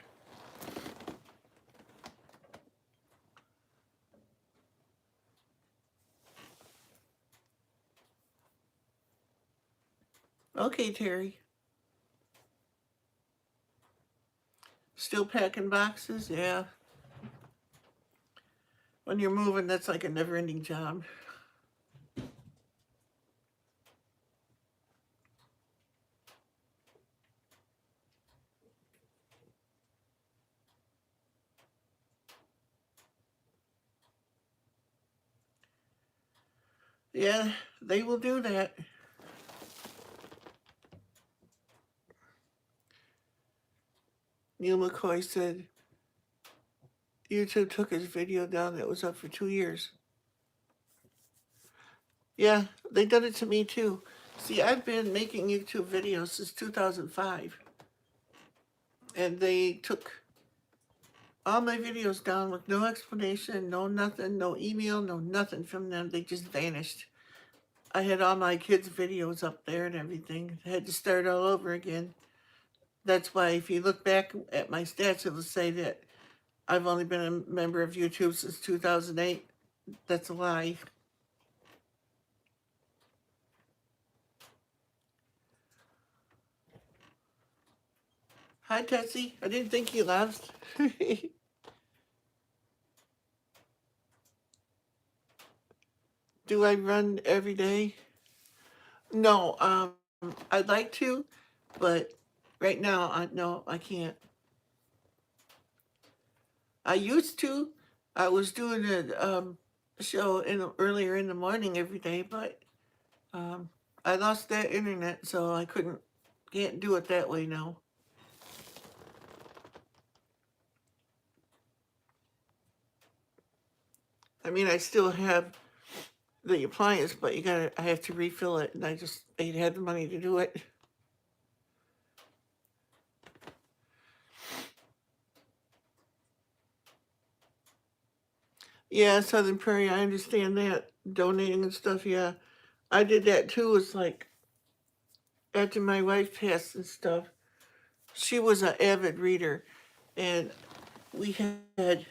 Okay, Terry. Still packing boxes? Yeah. When you're moving, that's like a never ending job. Yeah, they will do that. Neil McCoy said YouTube took his video down that was up for 2 years. Yeah, they done it to me too. See, I've been making YouTube videos since 2005, and they took all my videos down with no explanation, no nothing, no email, no nothing from them. They just vanished. I had all my kids' videos up there and everything. I had to start all over again. That's why if you look back at my stats, it'll say that I've only been a member of YouTube since 2008. That's a lie. Hi, Tessie. I didn't think you left. Do I run every day? No, I'd like to, but Right now, no, I can't. I used to. I was doing a show earlier in the morning every day, but um, I lost that internet, so I can't do it that way now. I mean, I still have the appliance, but I have to refill it, and I had the money to do it. Yeah, Southern Prairie, I understand that. Donating and stuff, yeah. I did that too. It's like after my wife passed and stuff, she was an avid reader, and we had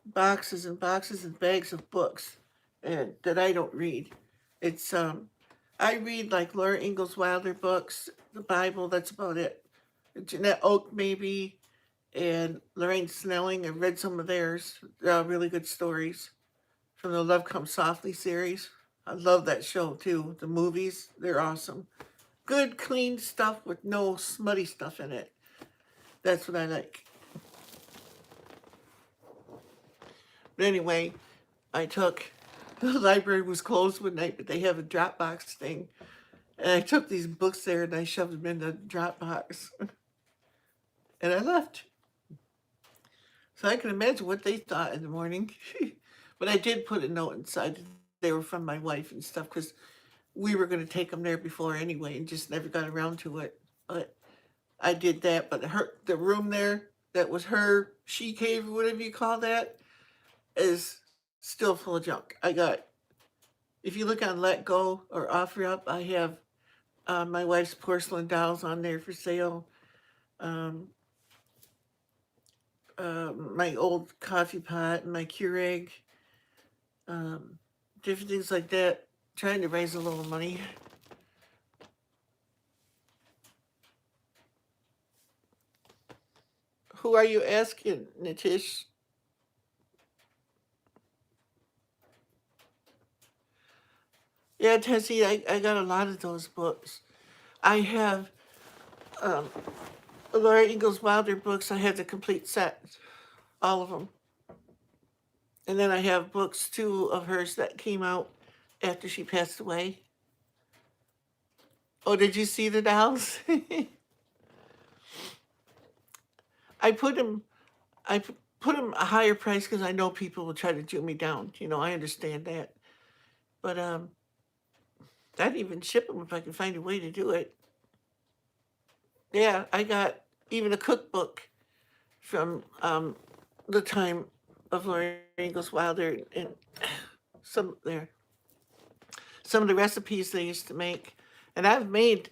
boxes and boxes and bags of books and that I don't read. It's I read like Laura Ingalls Wilder books, the Bible, that's about it. Jeanette Oak maybe, and Lorraine Snelling. I've read some of theirs. They're all really good stories from the Love Comes Softly series. I love that show too. The movies, they're awesome. Good, clean stuff with no smutty stuff in it. That's what I like. But anyway, I took the library was closed one night, but they have a Dropbox thing. And I took these books there and I shoved them in the Dropbox. And I left. So I can imagine what they thought in the morning. But I did put a note inside. They were from my wife and stuff because we were going to take them there before anyway and just never got around to it. But I did that. But the room there that was her she cave or whatever you call that is still full of junk. If you look on Let Go or OfferUp, I have my wife's porcelain dolls on there for sale. Um, my old coffee pot and my Keurig, um, different things like that. Trying to raise a little money. Who are you asking, Nitish? Yeah, Tessie, I got a lot of those books. I have um, Laura Ingalls Wilder books. I have the complete set, all of them. And then I have books too of hers that came out after she passed away. Oh, did you see the dolls? I put them. Put them a higher price because I know people will try to do me down. I understand that, but I'd even ship them if I could find a way to do it. Yeah, I got even a cookbook from the time of Laura Ingalls Wilder and some there some of the recipes they used to make, and I've made.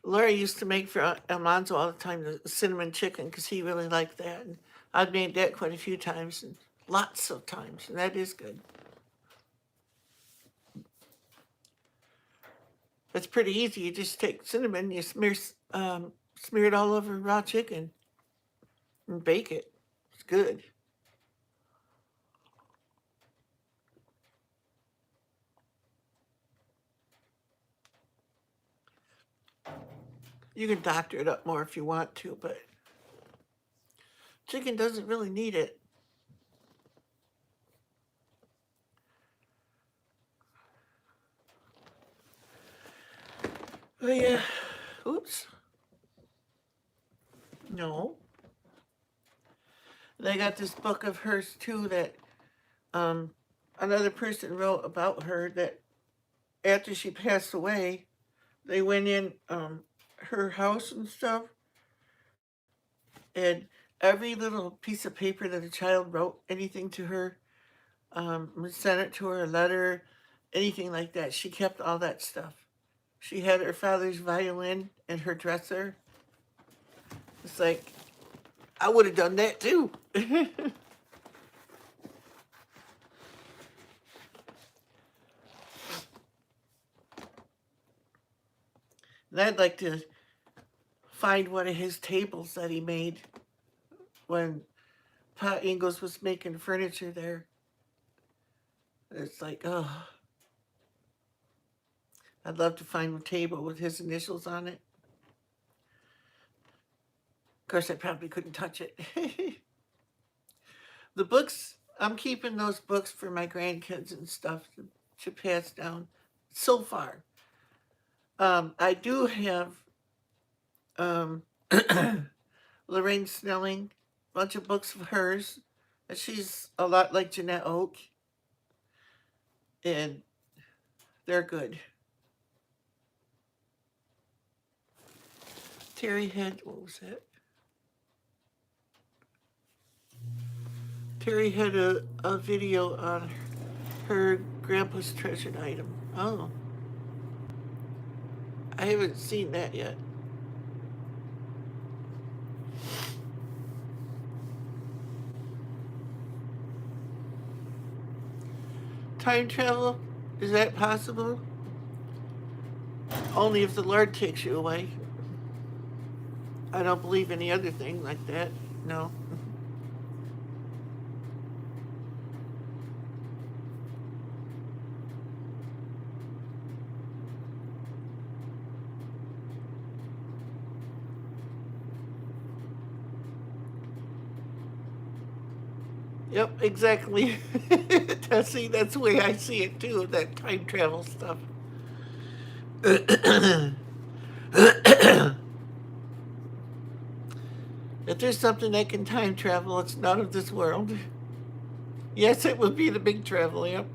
Laura used to make for Almanzo all the time the cinnamon chicken because he really liked that. And I've made that quite a few times, and lots of times, and that is good. It's pretty easy. You just take cinnamon, you smear it all over raw chicken, and bake it. It's good. You can doctor it up more if you want to, but chicken doesn't really need it. Oh yeah. Oops. No. And I got this book of hers too that um, another person wrote about her that after she passed away, they went in her house and stuff, and every little piece of paper that a child wrote anything to her, sent it to her, a letter, anything like that. She kept all that stuff. She had her father's violin in her dresser. It's like I would have done that too. And I'd like to find one of his tables that he made when Pa Ingalls was making furniture there. It's like, oh, I'd love to find a table with his initials on it. Of course, I probably couldn't touch it. The books, I'm keeping those books for my grandkids and stuff to pass down so far. I do have um, Lorraine Snelling, a bunch of books of hers. And she's a lot like Jeanette Oak, and they're good. Terry had, what was that? Terry had a video on her grandpa's treasured item. Oh, I haven't seen that yet. Time travel? Is that possible? Only if the Lord takes you away. I don't believe any other thing like that. No. Yep, exactly. See, that's the way I see it too, that time travel stuff. If there's something that can time travel, it's not of this world. Yes, it would be the big travel, yep.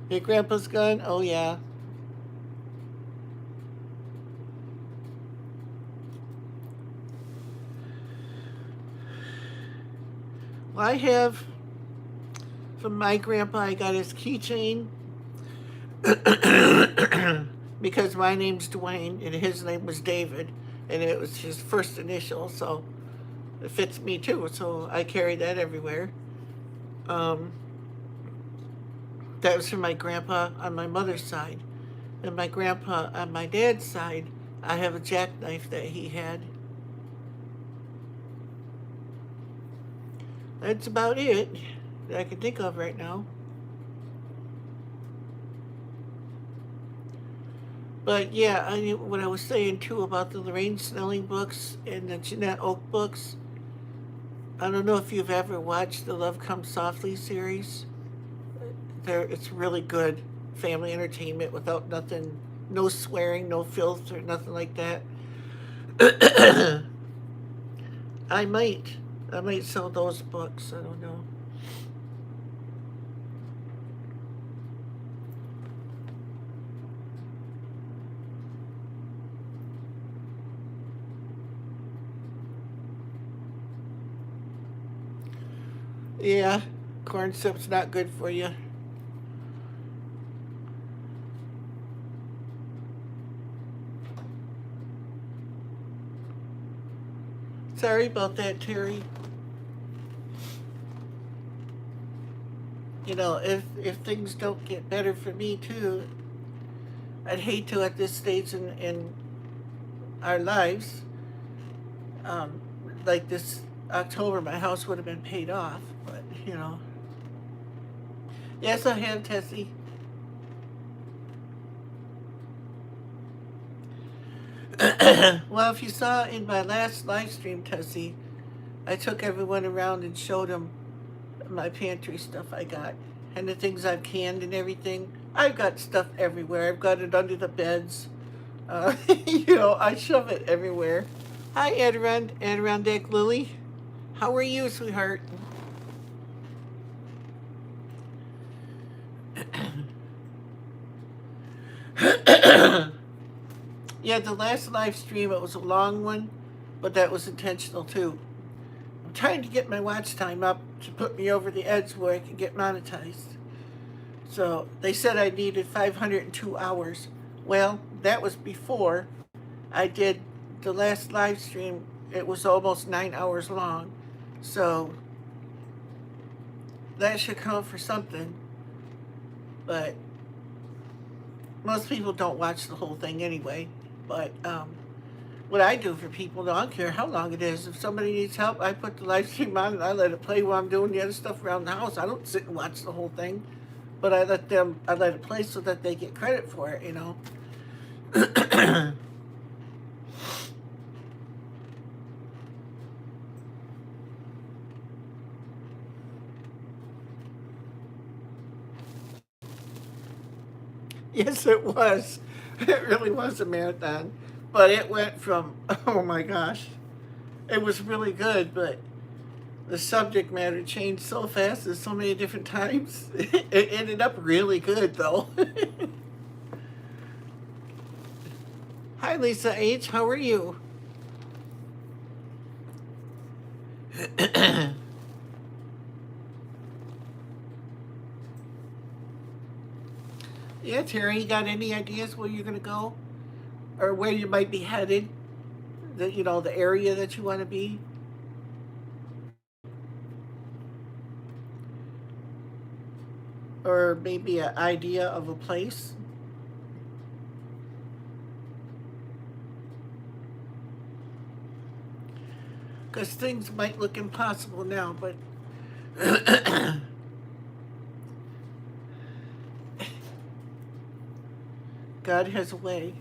Your grandpa's gone? Oh, yeah. Well, I have, from my grandpa, I got his keychain because my name's Dwayne and his name was David, and it was his first initial, so it fits me too, so I carry that everywhere. Um, that was from my grandpa on my mother's side. And my grandpa on my dad's side, I have a jackknife that he had. That's about it that I can think of right now. But yeah, what I was saying too about the Lorraine Snelling books and the Jeanette Oak books, I don't know if you've ever watched the Love Comes Softly series. It's really good family entertainment without nothing, no swearing, no filth or nothing like that. I might, I might sell those books. I don't know. Yeah, corn soup's not good for you. Sorry about that, Terry. You know, if things don't get better for me too, I'd hate to at this stage in our lives. Um, like this October, my house would have been paid off, but you know. Yes, I have, Tessie. Well, if you saw in my last live stream, Tessie, I took everyone around and showed them my pantry stuff I got and the things I've canned and everything. I've got stuff everywhere. I've got it under the beds. You know, I shove it everywhere. Hi, Adirondack Lily. How are you, sweetheart? Yeah, the last live stream, it was a long one, but that was intentional too. I'm trying to get my watch time up to put me over the edge where I can get monetized. So they said I needed 502 hours. Well, that was before I did the last live stream. It was almost 9 hours long. So that should count for something. But most people don't watch the whole thing anyway. But what I do for people, I don't care how long it is. If somebody needs help, I put the live stream on and I let it play while I'm doing the other stuff around the house. I don't sit and watch the whole thing, but I let it play so that they get credit for it, you know. Yes, it was. It really was a marathon. But it went from, oh my gosh, it was really good, but the subject matter changed so fast and so many different times. It ended up really good, though. Hi, Lisa H. How are you? Yeah, Terry, you got any ideas where you're going to go? Or where you might be headed? The area that you want to be? Or maybe an idea of a place? Because things might look impossible now, but God has a way.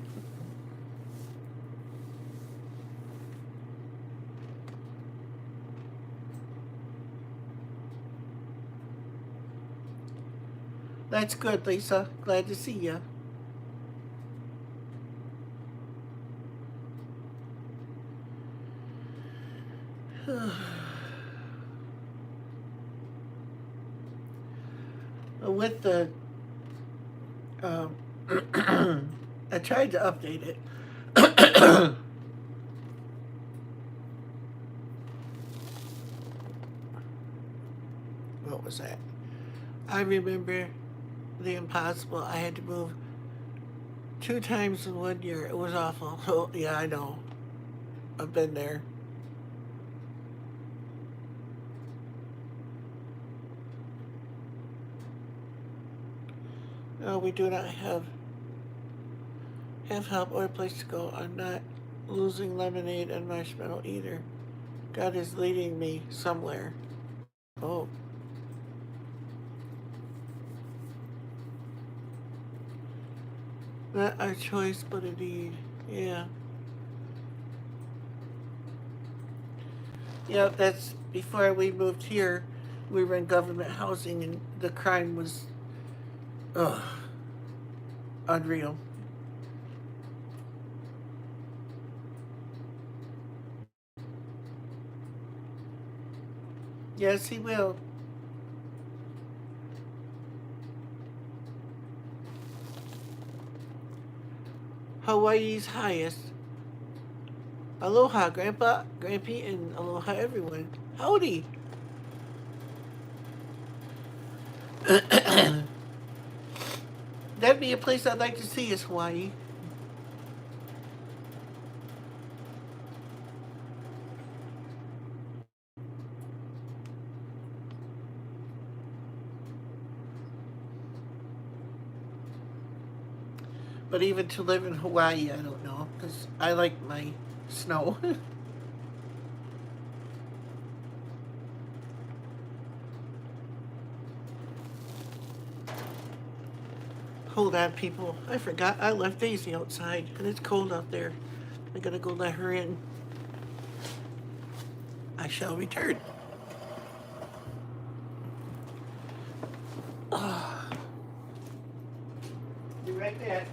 That's good, Lisa. Glad to see you. With the, um, I tried to update it. What was that? I remember the impossible. I had to move 2 times in 1 year. It was awful. Oh, yeah, I know. I've been there. No, we do not have help or a place to go. I'm not losing lemonade and marshmallow either. God is leading me somewhere. Oh, not our choice, but a need. Yeah. Yeah, that's before we moved here. We were in government housing, and the crime was, ugh, unreal. Yes, he will. Hawaii's highest. Aloha, Grandpa, Grampy, and aloha, everyone. Howdy. That'd be a place I'd like to see is Hawaii. But even to live in Hawaii, I don't know, because I like my snow. Hold on, people. I forgot I left Daisy outside, and it's cold out there. I gotta go let her in. I shall return. Be right back.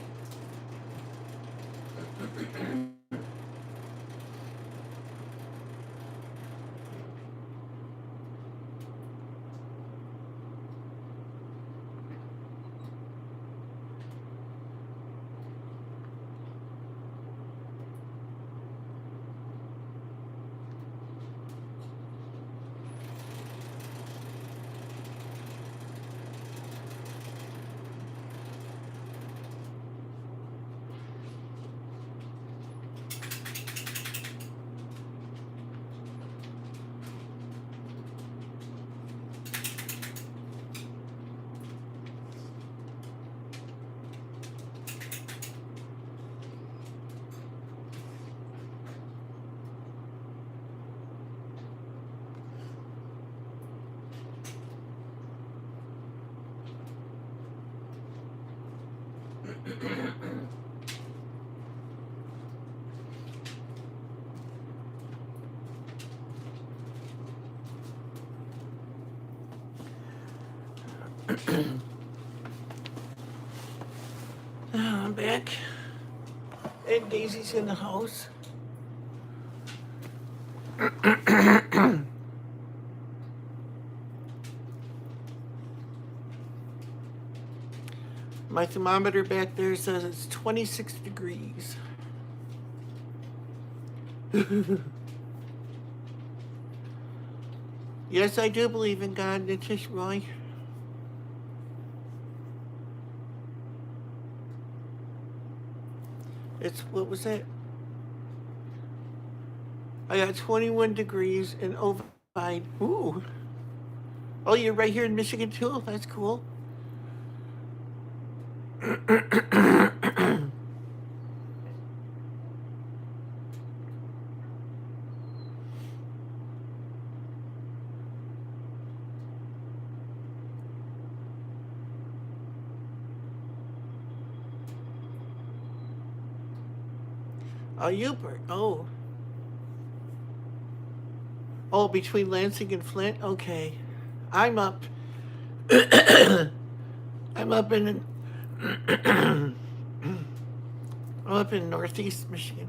I'm back. And Daisy's in the house. My thermometer back there says it's 26 degrees. Yes, I do believe in God, Nitish Roy. It's, what was that? I got 21 degrees in Ovid. Ooh. Oh, you're right here in Michigan too? That's cool. Oh, Ubert. Oh. Oh, between Lansing and Flint? Okay. I'm up. I'm up in I'm up in northeast Michigan.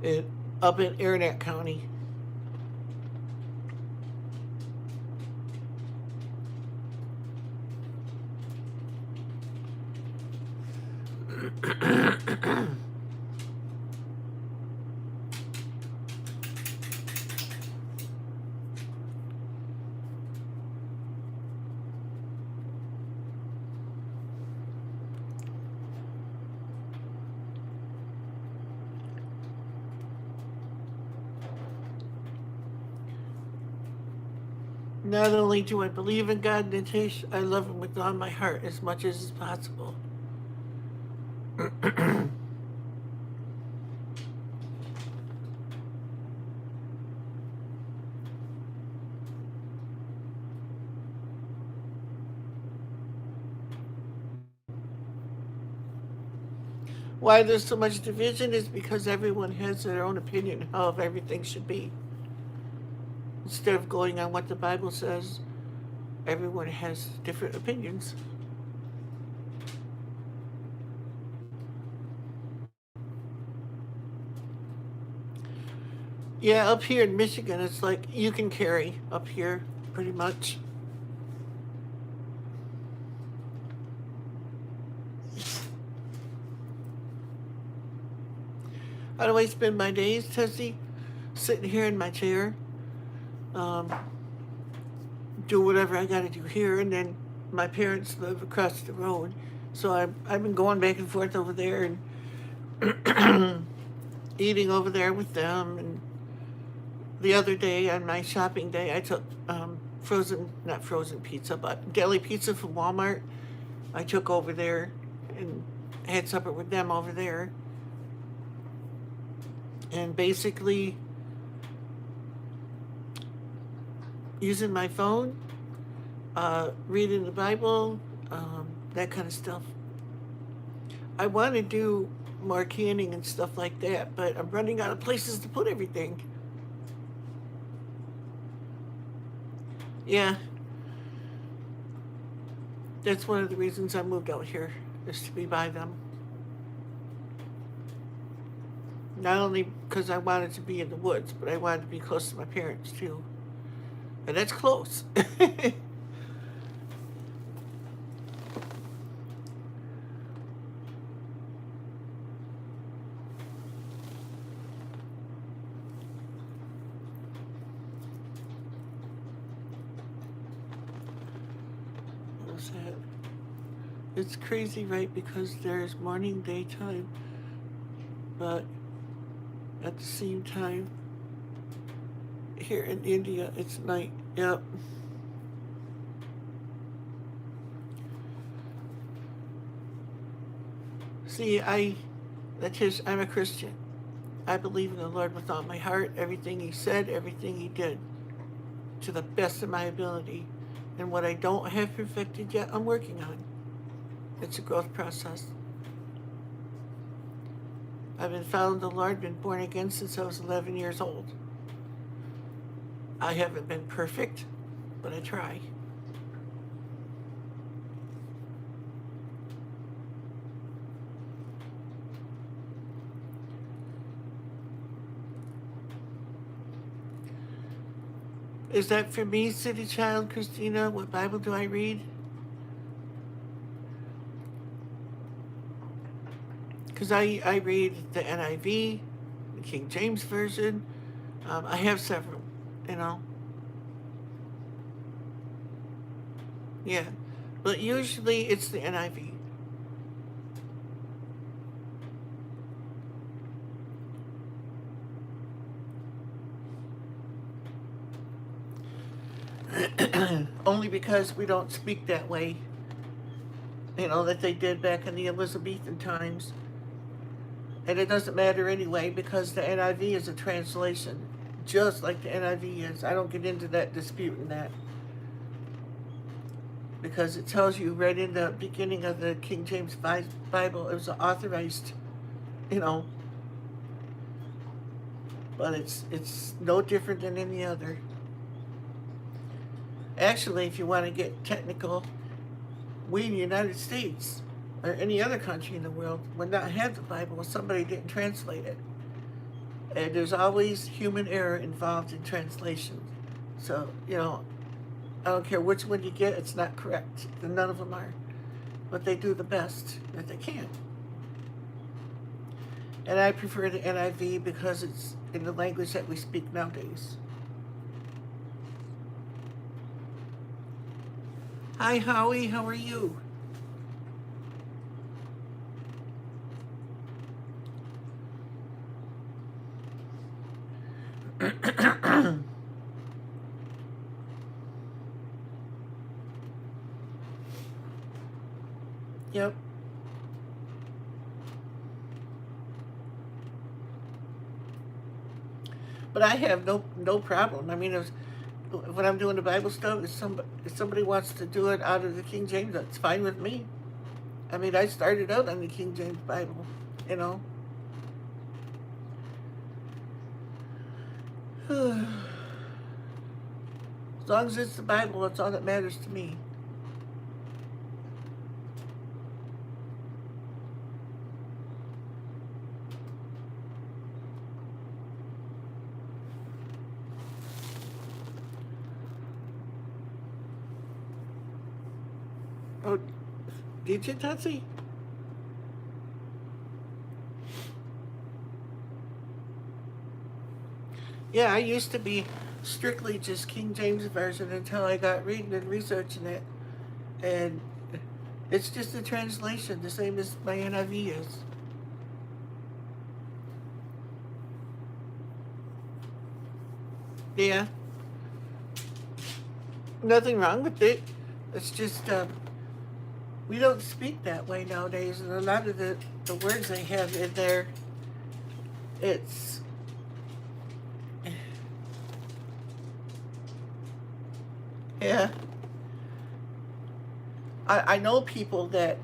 it, Up in Aranet County. Not only do I believe in God, Nitish, I love Him with all my heart as much as is possible. Why there's so much division is because everyone has their own opinion how everything should be. Instead of going on what the Bible says, everyone has different opinions. Yeah, up here in Michigan, it's like you can carry up here pretty much. How do I spend my days, Tessie? Sitting here in my chair, um, do whatever I gotta do here, and then my parents live across the road. So I've been going back and forth over there and eating over there with them. And the other day, on my shopping day, I took not frozen pizza, but deli pizza from Walmart. I took over there and had supper with them over there. And basically, using my phone, reading the Bible, that kind of stuff. I want to do more canning and stuff like that, but I'm running out of places to put everything. Yeah, that's one of the reasons I moved out here, is to be by them. Not only because I wanted to be in the woods, but I wanted to be close to my parents too. And that's close. What was that? It's crazy, right? Because there's morning, daytime, but at the same time, here in India, it's night. Yep. See, I'm a Christian. I believe in the Lord with all my heart, everything He said, everything He did, to the best of my ability. And what I don't have perfected yet, I'm working on. It's a growth process. I've been following the Lord, been born again since I was 11 years old. I haven't been perfect, but I try. Is that for me, City Child Christina? What Bible do I read? Because I read the NIV, the King James Version. I have several, you know. Yeah. But usually it's the NIV. Only because we don't speak that way, you know, that they did back in the Elizabethan times. And it doesn't matter anyway because the NIV is a translation, just like the NIV is. I don't get into that disputing that because it tells you right in the beginning of the King James Bible it was authorized, you know, but it's no different than any other. Actually, if you want to get technical, we in the United States or any other country in the world would not have the Bible if somebody didn't translate it. And there's always human error involved in translation. So, you know, I don't care which one you get, it's not correct. None of them are. But they do the best that they can. And I prefer the NIV because it's in the language that we speak nowadays. Hi, Howie, how are you? Yep. But I have no problem. I mean, when I'm doing the Bible stuff, if somebody wants to do it out of the King James, that's fine with me. I mean, I started out on the King James Bible, you know. As long as it's the Bible, that's all that matters to me. Oh, did you, Tootsie? Yeah, I used to be strictly just King James Version until I got reading and researching it. And it's just a translation, the same as my NIV is. Yeah, nothing wrong with it. It's just we don't speak that way nowadays, and a lot of the words they have in there, it's yeah. I know people that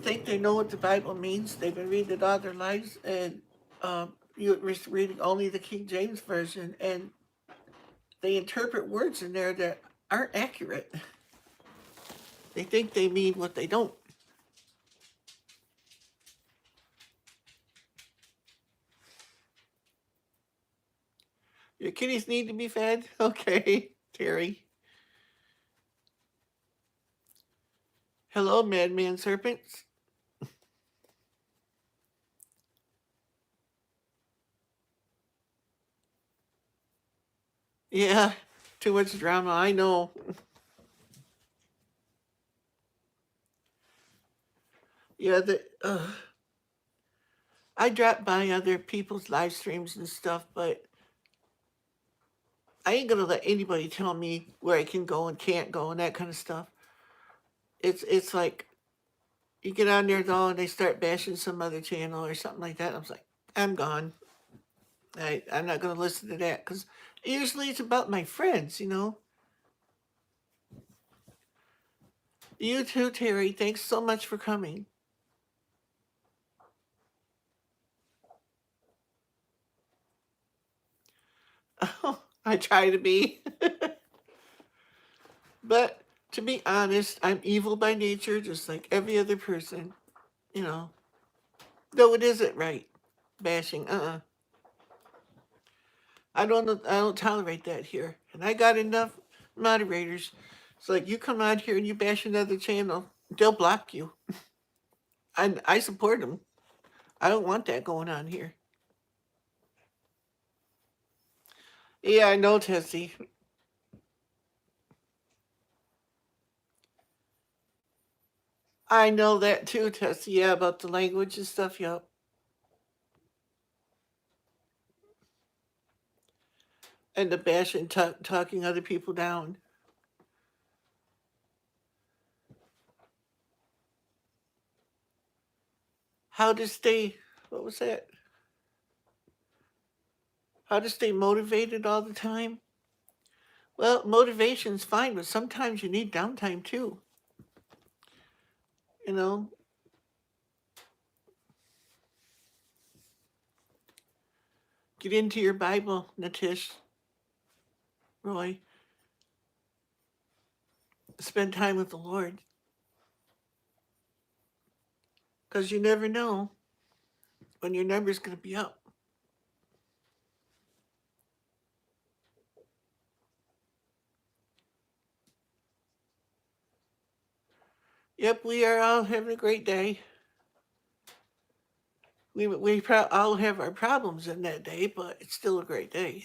think they know what the Bible means. They've been reading it all their lives, and you're reading only the King James version, and they interpret words in there that aren't accurate. They think they mean what they don't. Your kitties need to be fed? Okay, Terry. Hello, Madman Serpents. Yeah, too much drama, I know. Yeah, I drop by other people's live streams and stuff, but I ain't gonna let anybody tell me where I can go and can't go and that kind of stuff. It's like you get on there though and they start bashing some other channel or something like that. I'm like, I'm gone. I'm not gonna listen to that because usually it's about my friends, you know. You too, Terry. Thanks so much for coming. I try to be. But to be honest, I'm evil by nature, just like every other person, you know. Though it isn't right. Bashing, I don't tolerate that here. And I got enough moderators. It's like you come out here and you bash another channel, they'll block you. I support them. I don't want that going on here. Yeah, I know, Tessie. I know that too, Tessie. Yeah, about the language and stuff. Yep. And the bashing, talking other people down. How to stay? What was that? How to stay motivated all the time? Well, motivation's fine, but sometimes you need downtime too. You know, get into your Bible, Natish, Roy. Spend time with the Lord, because you never know when your number's going to be up. Yep, we are all having a great day. We all have our problems in that day, but it's still a great day.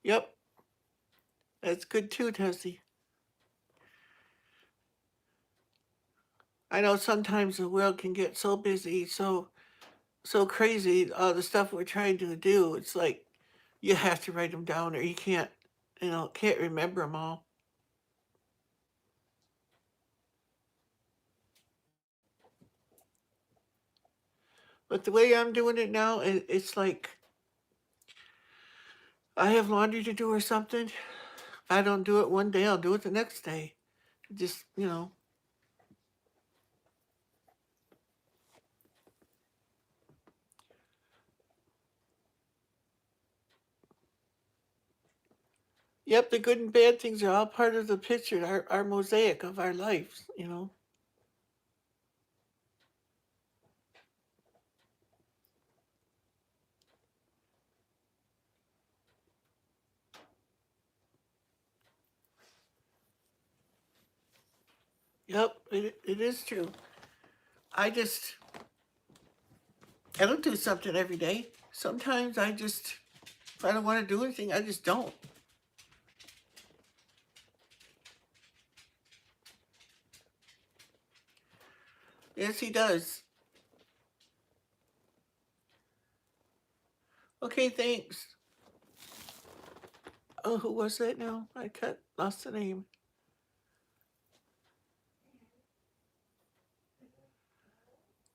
Yep, that's good too, Tessie. I know sometimes the world can get so busy, so crazy. All the stuff we're trying to do, it's like you have to write them down, or you can't, can't remember them all. But the way I'm doing it now, it's like I have laundry to do or something. If I don't do it one day, I'll do it the next day. Just, Yep, the good and bad things are all part of the picture, our mosaic of our lives. Yep, it is true. I just, I don't do something every day. Sometimes if I don't want to do anything, I just don't. Yes, he does. Okay, thanks. Oh, who was that now? Lost the name.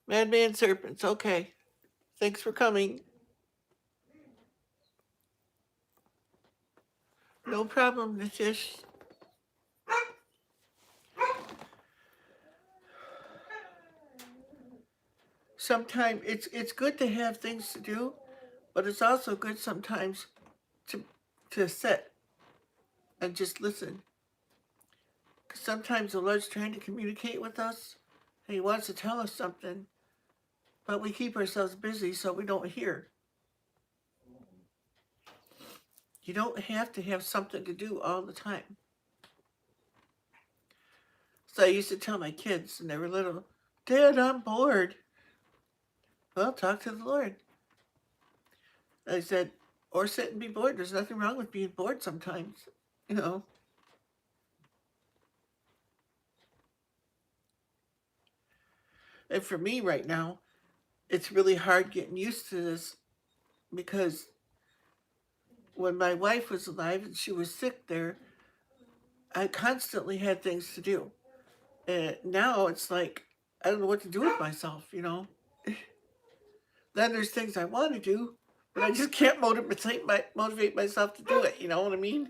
Madman Serpents. Okay. Thanks for coming. No problem, Nitish. Sometimes it's good to have things to do, but it's also good sometimes to sit and just listen. Because sometimes the Lord's trying to communicate with us, and He wants to tell us something, but we keep ourselves busy so we don't hear. You don't have to have something to do all the time. So I used to tell my kids when they were little, Dad, I'm bored. Well, talk to the Lord. I said, or sit and be bored. There's nothing wrong with being bored sometimes, you know. And for me right now, it's really hard getting used to this because when my wife was alive and she was sick there, I constantly had things to do. And now it's like, I don't know what to do with myself. Then there's things I want to do, but I just can't motivate myself to do it. You know what I mean?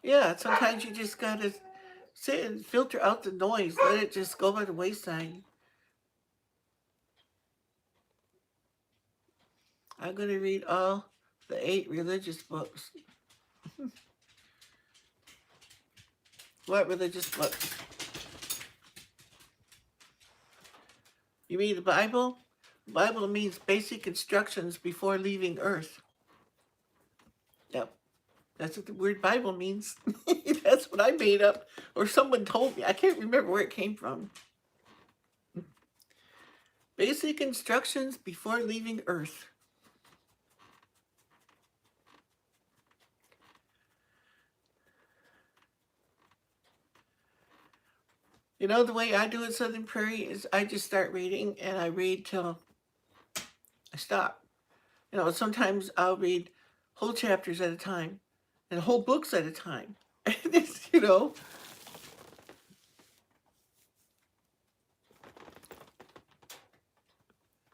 Yeah, sometimes you just gotta sit and filter out the noise. Let it just go by the wayside. I'm gonna read all the 8 religious books. What religious books? You mean the Bible? The Bible means basic instructions before leaving Earth. Yep, that's what the word Bible means. That's what I made up, or someone told me. I can't remember where it came from. Basic instructions before leaving Earth. You know, the way I do it, Southern Prairie, is I just start reading and I read till I stop. You know, sometimes I'll read whole chapters at a time and whole books at a time. And it's, you know,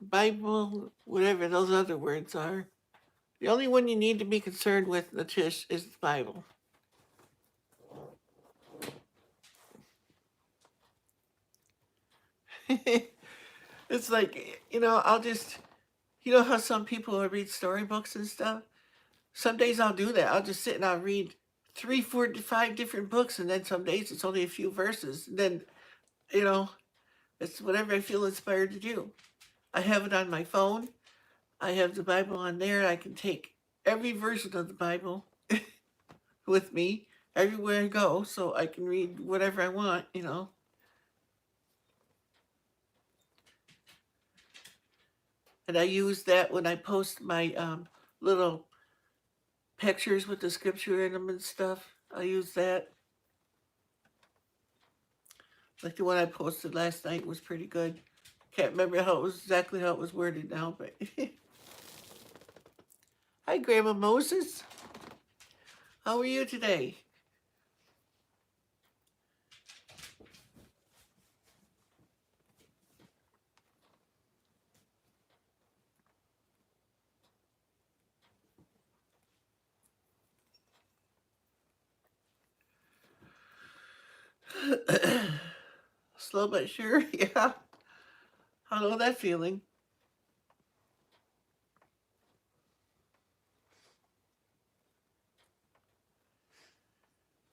Bible, whatever those other words are. The only one you need to be concerned with, Latish, is the Bible. It's like, you know, I'll just, you know how some people will read storybooks and stuff? Some days I'll do that. I'll just sit and I'll read 3, 4, 5 different books, and then some days it's only a few verses. And then, you know, it's whatever I feel inspired to do. I have it on my phone. I have the Bible on there. I can take every version of the Bible with me everywhere I go, so I can read whatever I want, you know. And I use that when I post my little pictures with the scripture in them and stuff. I use that. Like the one I posted last night was pretty good. Can't remember how it was exactly how it was worded now, but hi, Grandma Moses. How are you today? Slow but sure, yeah. I know that feeling.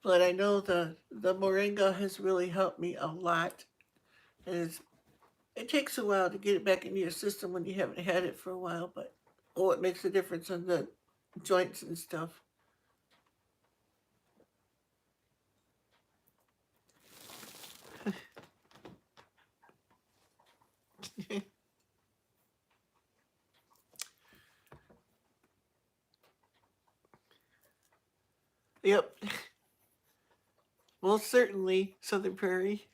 But I know the moringa has really helped me a lot. And it takes a while to get it back into your system when you haven't had it for a while, but oh, it makes a difference on the joints and stuff. Yep, most certainly, Southern Prairie.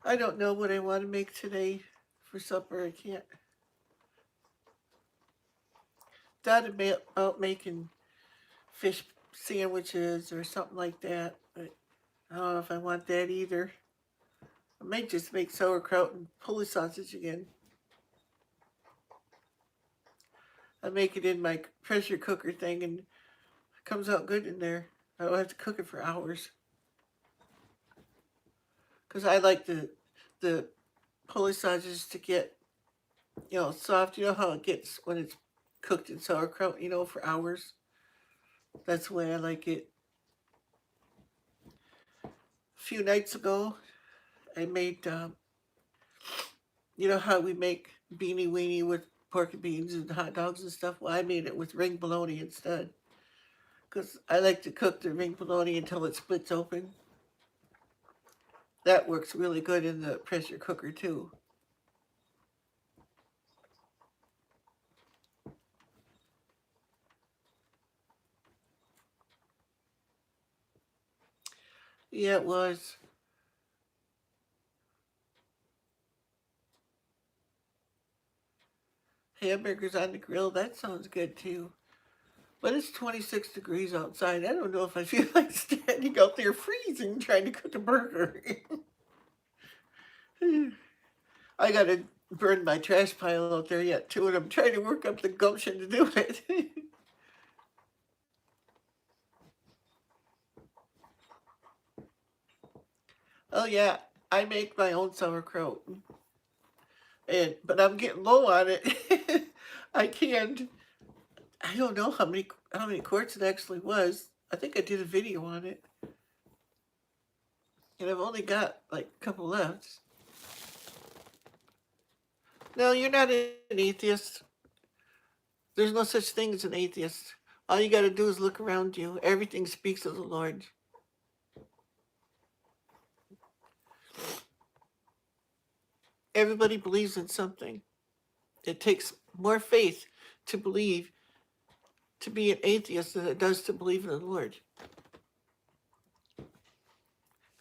I don't know what I want to make today for supper. I can't. Thought about making fish sandwiches or something like that, but I don't know if I want that either. I might just make sauerkraut and pulley sausage again. I make it in my pressure cooker thing and it comes out good in there. I don't have to cook it for hours. Because I like the pulley sausages to get, you know, soft. You know how it gets when it's cooked in sauerkraut, you know, for hours? That's the way I like it. A few nights ago, I made, you know how we make beanie weenie with pork and beans and hot dogs and stuff? Well, I made it with ring bologna instead. Because I like to cook the ring bologna until it splits open. That works really good in the pressure cooker too. Yeah, it was. Hamburgers on the grill, that sounds good too. But it's 26 degrees outside. I don't know if I feel like standing out there freezing trying to cook a burger. I gotta burn my trash pile out there yet too, and I'm trying to work up the gumption to do it. Oh yeah, I make my own sauerkraut, but I'm getting low on it. I can't. I don't know how many quarts it actually was. I think I did a video on it, and I've only got like a couple left. No, you're not an atheist. There's no such thing as an atheist. All you got to do is look around you. Everything speaks of the Lord. Everybody believes in something. It takes more faith to believe, to be an atheist, than it does to believe in the Lord.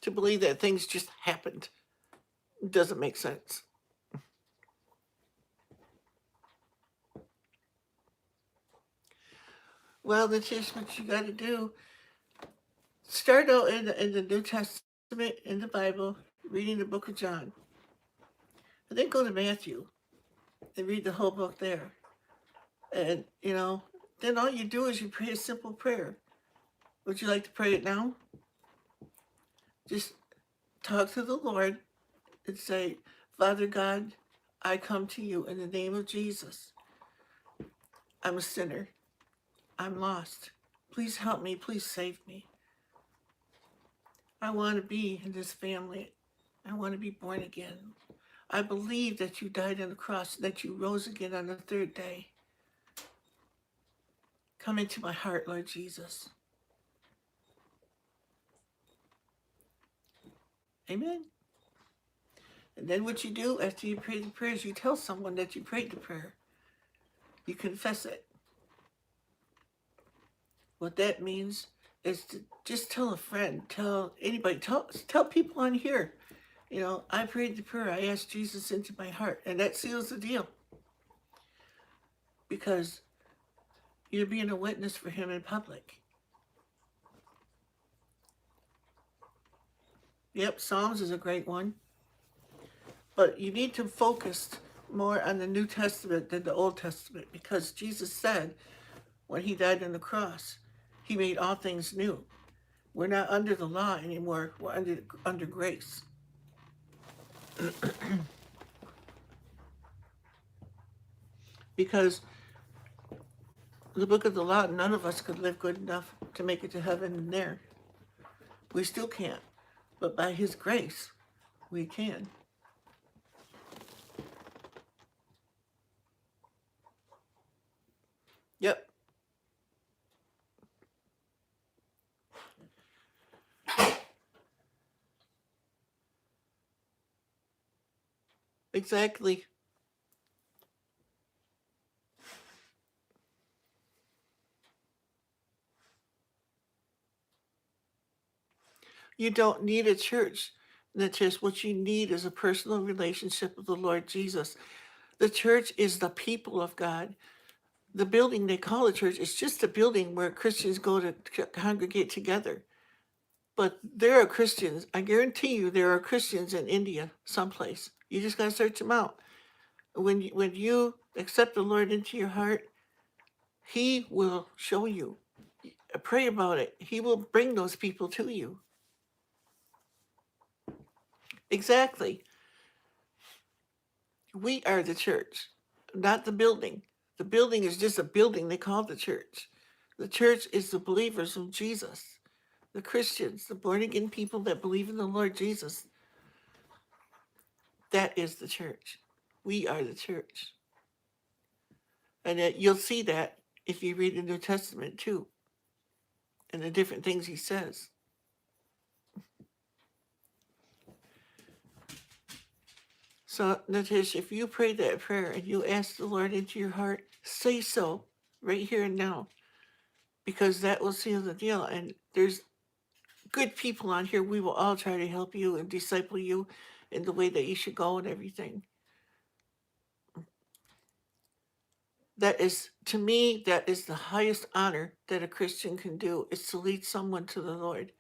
To believe that things just happened doesn't make sense. Well, that's just what you got to do. Start out in the New Testament, in the Bible, reading the book of John. And then go to Matthew and read the whole book there. And, then all you do is you pray a simple prayer. Would you like to pray it now? Just talk to the Lord and say, Father God, I come to you in the name of Jesus. I'm a sinner. I'm lost. Please help me. Please save me. I want to be in this family. I want to be born again. I believe that you died on the cross, that you rose again on the third day. Come into my heart, Lord Jesus. Amen. And then what you do after you pray the prayers, you tell someone that you prayed the prayer. You confess it. What that means is to just tell a friend, tell anybody, tell people on here, I prayed the prayer. I asked Jesus into my heart. And that seals the deal. Because you're being a witness for him in public. Yep, Psalms is a great one. But you need to focus more on the New Testament than the Old Testament, because Jesus said when he died on the cross, he made all things new. We're not under the law anymore. We're under grace. Because the book of the law, none of us could live good enough to make it to heaven and there. We still can't. But by his grace, we can. Yep. Exactly. You don't need a church. That's just what you need is a personal relationship with the Lord Jesus. The church is the people of God. The building they call a church is just a building where Christians go to congregate together. But there are Christians, I guarantee you there are Christians in India someplace. You just got to search them out. When you accept the Lord into your heart, he will show you. Pray about it. He will bring those people to you. Exactly. We are the church, not the building. The building is just a building they call the church. The church is the believers of Jesus, the Christians, the born again people that believe in the Lord Jesus. That is the church. We are the church. And you'll see that if you read the New Testament too, and the different things he says. So, Natasha, if you pray that prayer and you ask the Lord into your heart, say so right here and now, because that will seal the deal. And there's good people on here. We will all try to help you and disciple you in the way that you should go and everything. that is, to me, that is the highest honor that a Christian can do, is to lead someone to the Lord.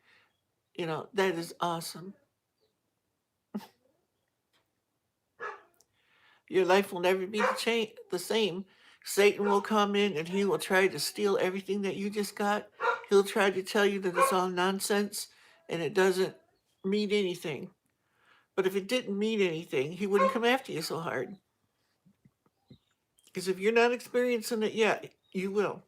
That is awesome. Your life will never be the same. Satan will come in and he will try to steal everything that you just got. He'll try to tell you that it's all nonsense and it doesn't mean anything. But if it didn't mean anything, he wouldn't come after you so hard. Because if you're not experiencing it yet, you will.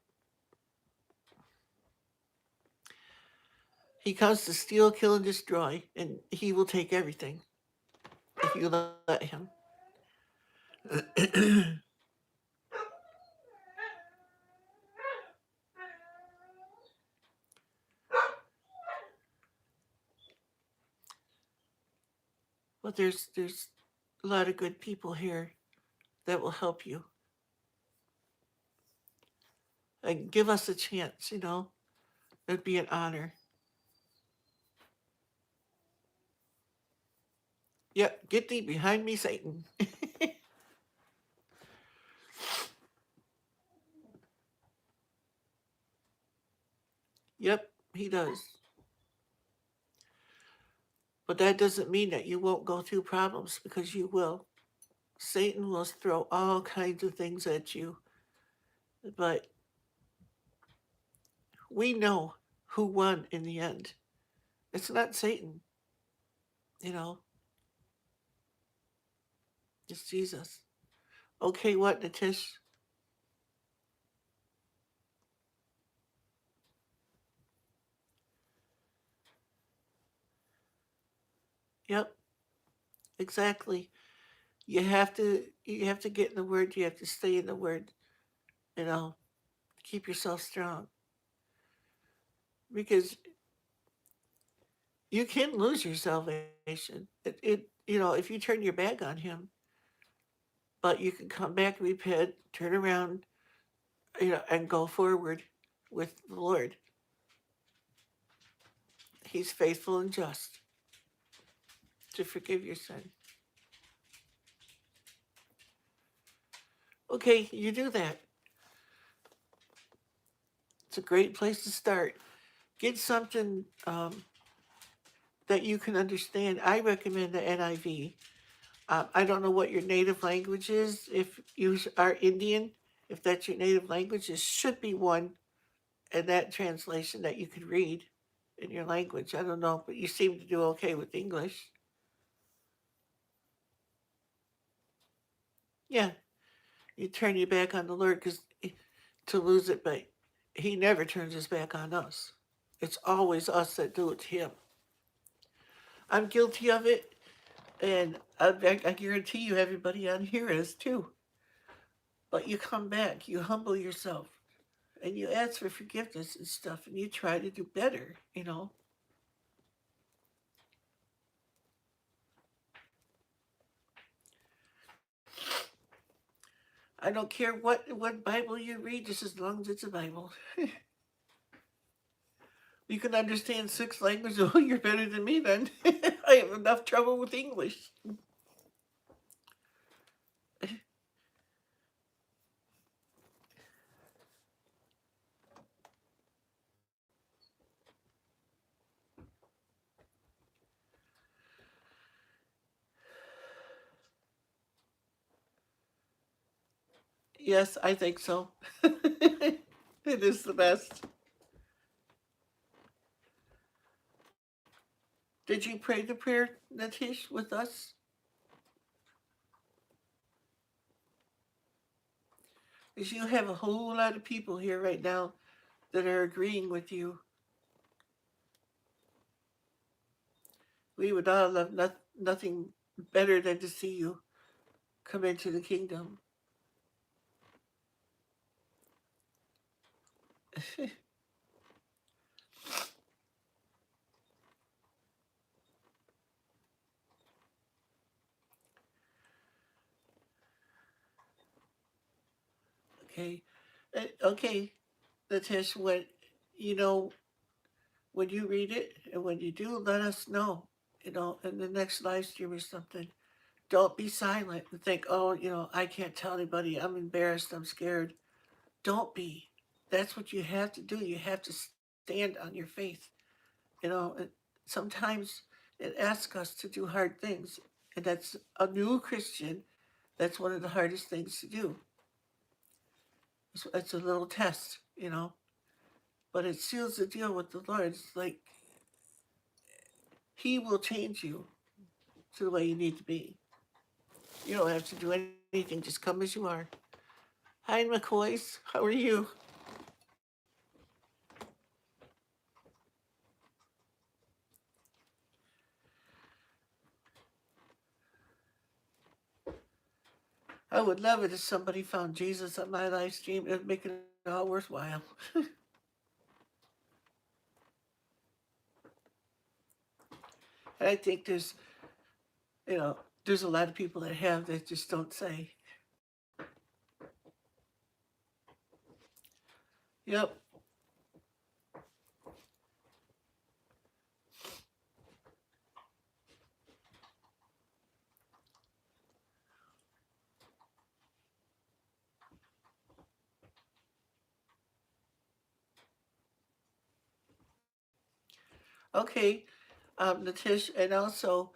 He comes to steal, kill, and destroy, and he will take everything if you let him. But there's a lot of good people here that will help you and give us a chance. It'd be an honor. Yep, get thee behind me, Satan. Yep, he does. But that doesn't mean that you won't go through problems, because you will. Satan will throw all kinds of things at you. But we know who won in the end. It's not Satan, you know, it's Jesus. Okay, what, Natish? Yep, exactly. You have to get in the word, you have to stay in the word, you know, keep yourself strong. Because you can lose your salvation. If you turn your back on him, but you can come back, repent, turn around, and go forward with the Lord. He's faithful and just to forgive your sin. Okay, you do that. It's a great place to start. Get something that you can understand. I recommend the NIV. I don't know what your native language is. If you are Indian, if that's your native language, there should be one in that translation that you could read in your language. I don't know, but you seem to do okay with English. Yeah, you turn your back on the Lord to lose it, but He never turns His back on us. It's always us that do it to Him. I'm guilty of it, and I guarantee you everybody on here is too. But you come back, you humble yourself, and you ask for forgiveness and stuff, and you try to do better. I don't care what Bible you read, just as long as it's a Bible. You can understand 6 languages. Oh, you're better than me then. I have enough trouble with English. Yes, I think so. It is the best. Did you pray the prayer, Natish, with us? Because you have a whole lot of people here right now that are agreeing with you. We would all love nothing better than to see you come into the kingdom. Okay. Okay, Natish, you know, when you read it and when you do, let us know, in the next live stream or something. Don't be silent and think, oh, I can't tell anybody. I'm embarrassed. I'm scared. don't be. That's what you have to do. You have to stand on your faith. Sometimes it asks us to do hard things, and that's a new Christian. That's one of the hardest things to do. It's a little test, but it seals the deal with the Lord. It's like He will change you to the way you need to be. You don't have to do anything, just come as you are. Hi, McCoys. How are you? I would love it if somebody found Jesus on my live stream. It would make it all worthwhile. And I think you know, there's a lot of people that have that just don't say. Yep. Okay, Natish, and also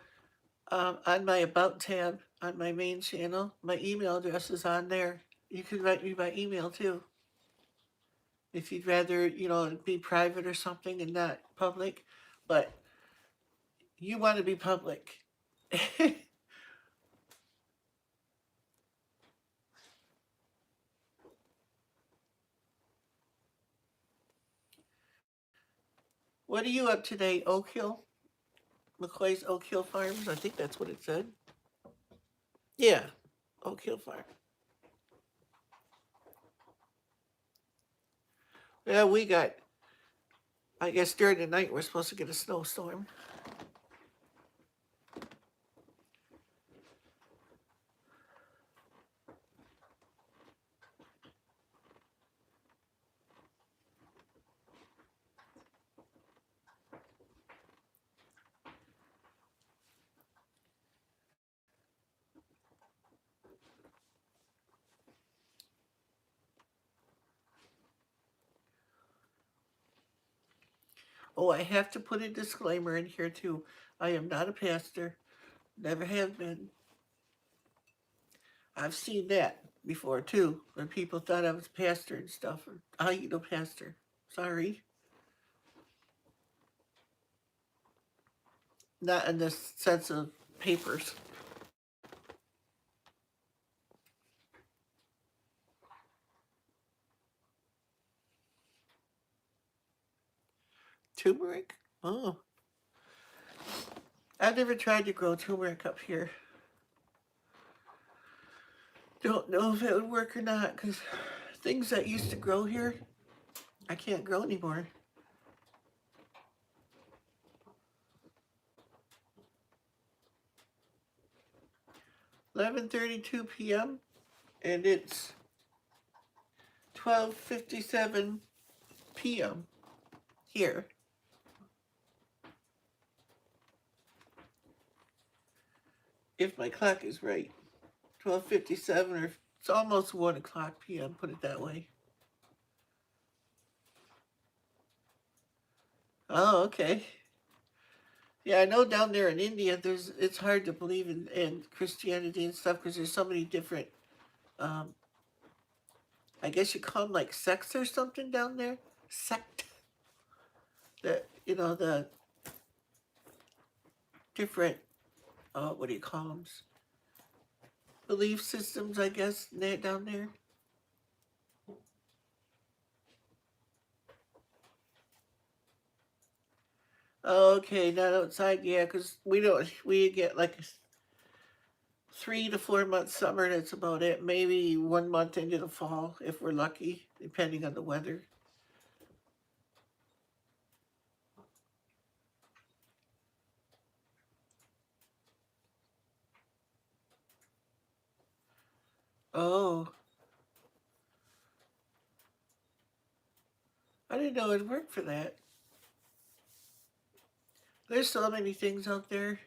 on my About tab on my main channel, my email address is on there. You can write me by email too. If you'd rather, be private or something and not public, but you want to be public. What are you up today, Oak Hill? McCoy's Oak Hill Farms? I think that's what it said. Yeah, Oak Hill Farm. Yeah, we got, I guess during the night we're supposed to get a snowstorm. Oh, I have to put a disclaimer in here too. I am not a pastor, never have been. I've seen that before too, when people thought I was a pastor and stuff. I ain't no pastor. Sorry. Not in the sense of papers. Turmeric? Oh. I've never tried to grow turmeric up here. Don't know if it would work or not, because things that used to grow here, I can't grow anymore. 11:32 p.m. and it's 12:57 p.m. here. If my clock is right, 12:57, or it's almost 1 o'clock p.m. Put it that way. Oh, okay. Yeah, I know down there in India, it's hard to believe in Christianity and stuff because there's so many different. Um, I guess you call them like sects or something down there. Sect. The different. What do you call them? Belief systems, I guess, down there. Okay, not outside, yeah, because we get like 3 to 4 months summer, and that's about it. Maybe 1 month into the fall, if we're lucky, depending on the weather. Oh, I didn't know it'd work for that. There's so many things out there.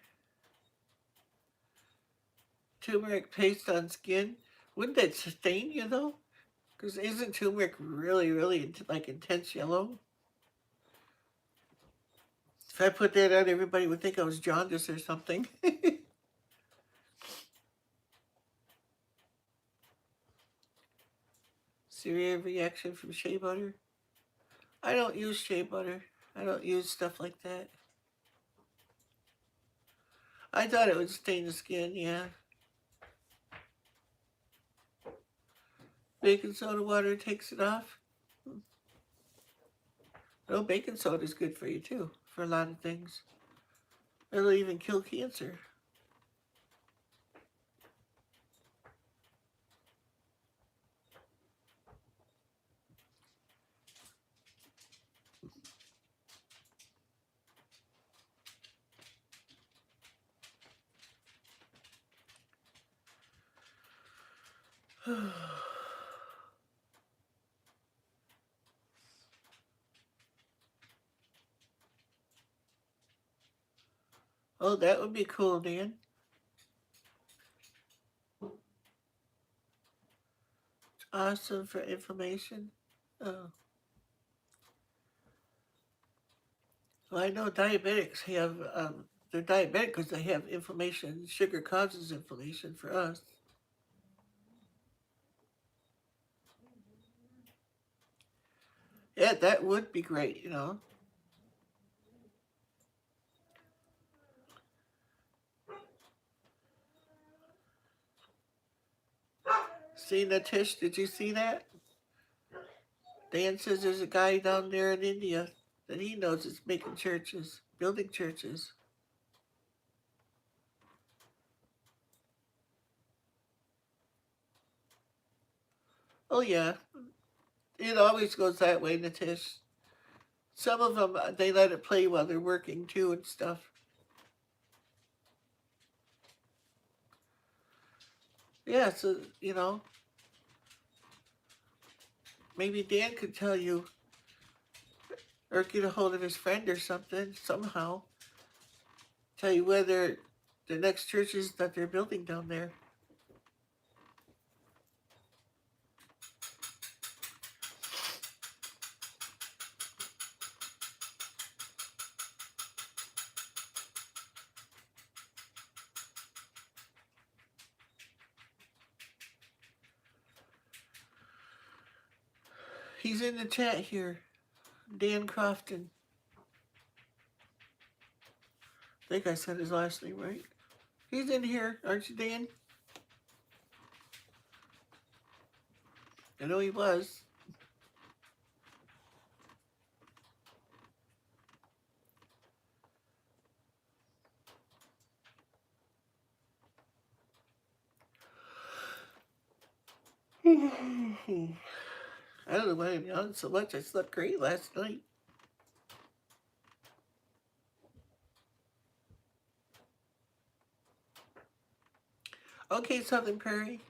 Turmeric paste on skin. Wouldn't that sustain you though? Because isn't turmeric really, really like intense yellow? If I put that on, everybody would think I was jaundice or something. Severe reaction from shea butter. I don't use shea butter. I don't use stuff like that. I thought it would stain the skin, yeah. Baking soda water takes it off. No, baking soda is good for you too, for a lot of things. It'll even kill cancer. Oh, that would be cool, Dan. It's awesome for inflammation. Oh. Well, I know diabetics have, they're diabetic because they have inflammation. Sugar causes inflammation for us. Yeah, that would be great, you know. See, Natish, did you see that? Dan says there's a guy down there in India that he knows is making churches, building churches. Oh, yeah. It always goes that way, Natish. Some of them, they let it play while they're working too and stuff. Yeah, so, you know, maybe Dan could tell you or get a hold of his friend or something, somehow. Tell you whether the next churches that they're building down there. He's in the chat here. Dan Crofton. I think I said his last name right. He's in here, aren't you, Dan? I know he was. I don't know why I'm yawning so much. I slept great last night. Okay, Southern Prairie.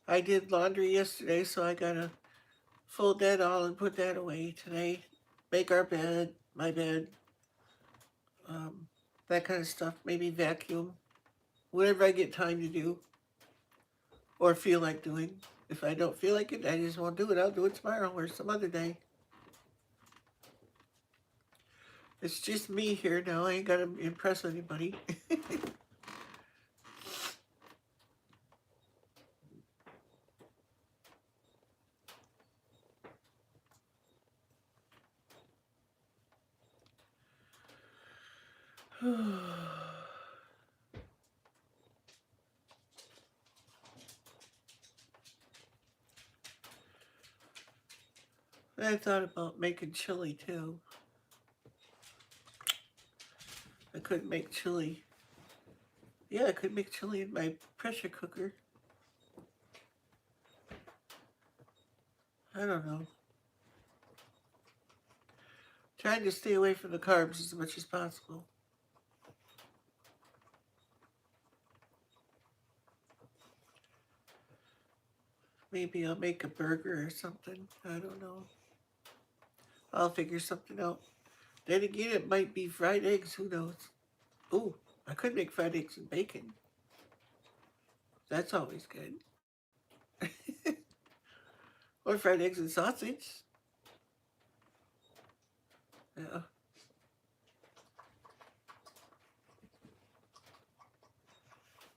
I did laundry yesterday, so I gotta fold that all and put that away today. Make our bed, my bed, that kind of stuff. Maybe vacuum. Whatever I get time to do or feel like doing. If I don't feel like it, I just won't do it. I'll do it tomorrow or some other day. It's just me here now. I ain't got to impress anybody. I thought about making chili too. I could make chili. Yeah, I could make chili in my pressure cooker. I don't know. Trying to stay away from the carbs as much as possible. Maybe I'll make a burger or something. I don't know. I'll figure something out. Then again, it might be fried eggs. Who knows? Ooh, I could make fried eggs and bacon. That's always good. Or fried eggs and sausage. Yeah.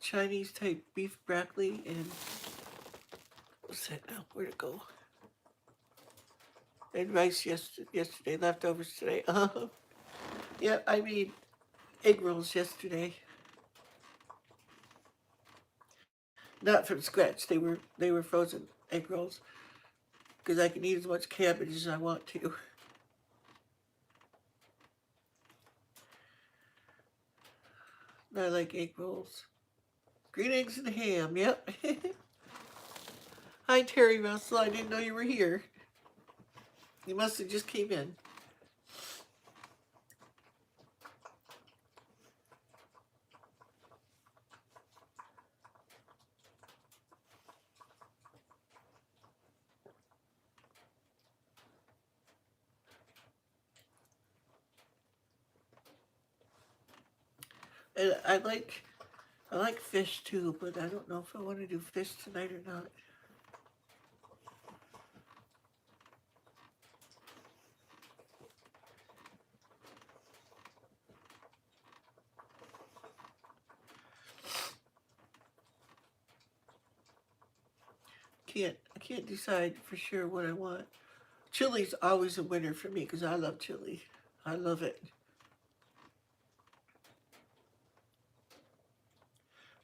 Chinese type beef broccoli and what's that now? Where'd it go? And rice yesterday, leftovers today. Yeah, I made egg rolls yesterday. Not from scratch. They were frozen egg rolls because I can eat as much cabbage as I want to. I like egg rolls. Green eggs and ham. Yep. Hi Terry Russell. I didn't know you were here. You must have just came in. And I like fish too, but I don't know if I want to do fish tonight or not. I can't decide for sure what I want. Chili's always a winner for me because I love chili. I love it.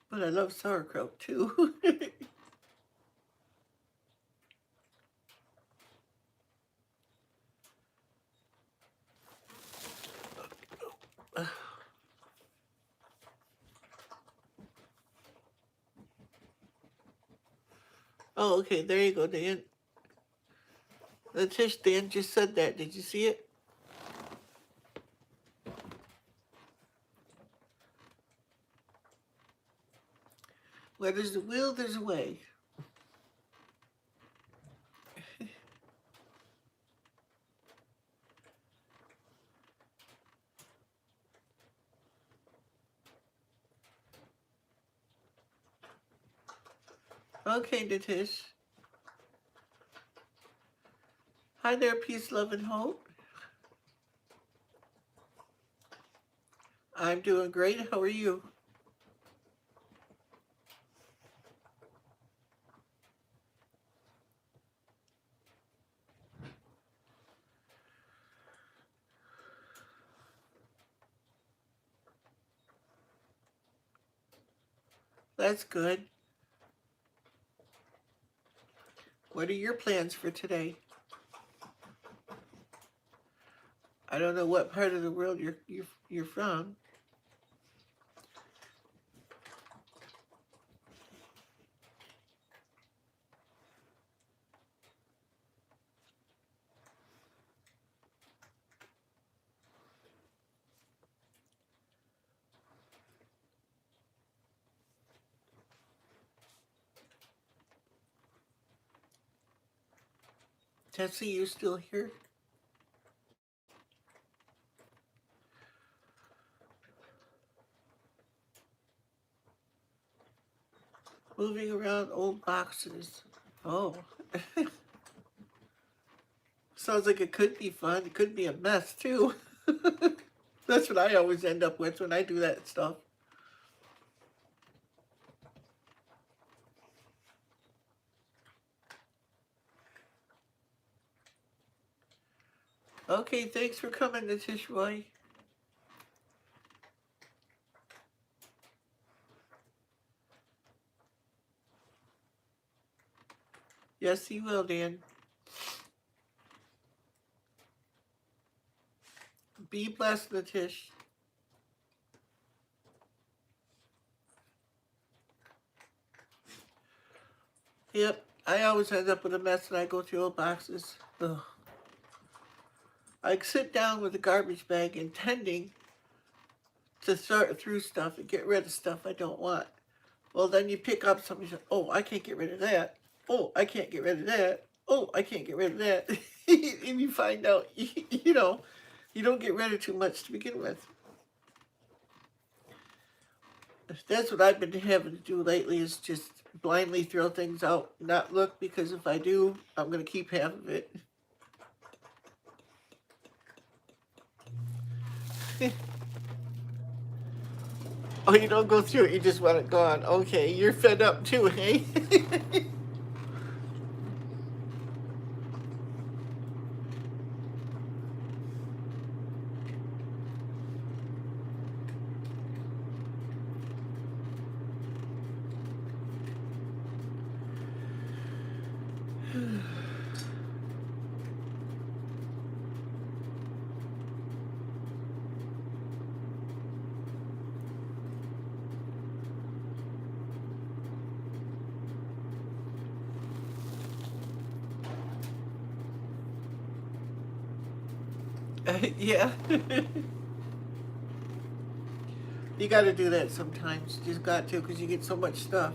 But I love sauerkraut too. Oh, okay, there you go, Dan. The Tish Dan just said that. Did you see it? Where there's a will, there's a way. Okay, Natish. Hi there, peace, love, and hope. I'm doing great. How are you? That's good. What are your plans for today? I don't know what part of the world you're from. Tessie, you still here? Moving around old boxes. Oh. Sounds like it could be fun. It could be a mess too. That's what I always end up with when I do that stuff. Okay, thanks for coming, Natish Roy. Yes, he will, Dan. Be blessed, Natish. Yep, I always end up with a mess when I go through old boxes. Ugh. I sit down with a garbage bag intending to sort through stuff and get rid of stuff I don't want. Well, then you pick up something and say, oh, I can't get rid of that. Oh, I can't get rid of that. Oh, I can't get rid of that. And you find out, you don't get rid of too much to begin with. That's what I've been having to do lately is just blindly throw things out, not look, because if I do, I'm going to keep half of it. Oh, you don't go through it, you just want it gone. Okay, you're fed up too, hey? Yeah. You got to do that sometimes. You just got to, because you get so much stuff.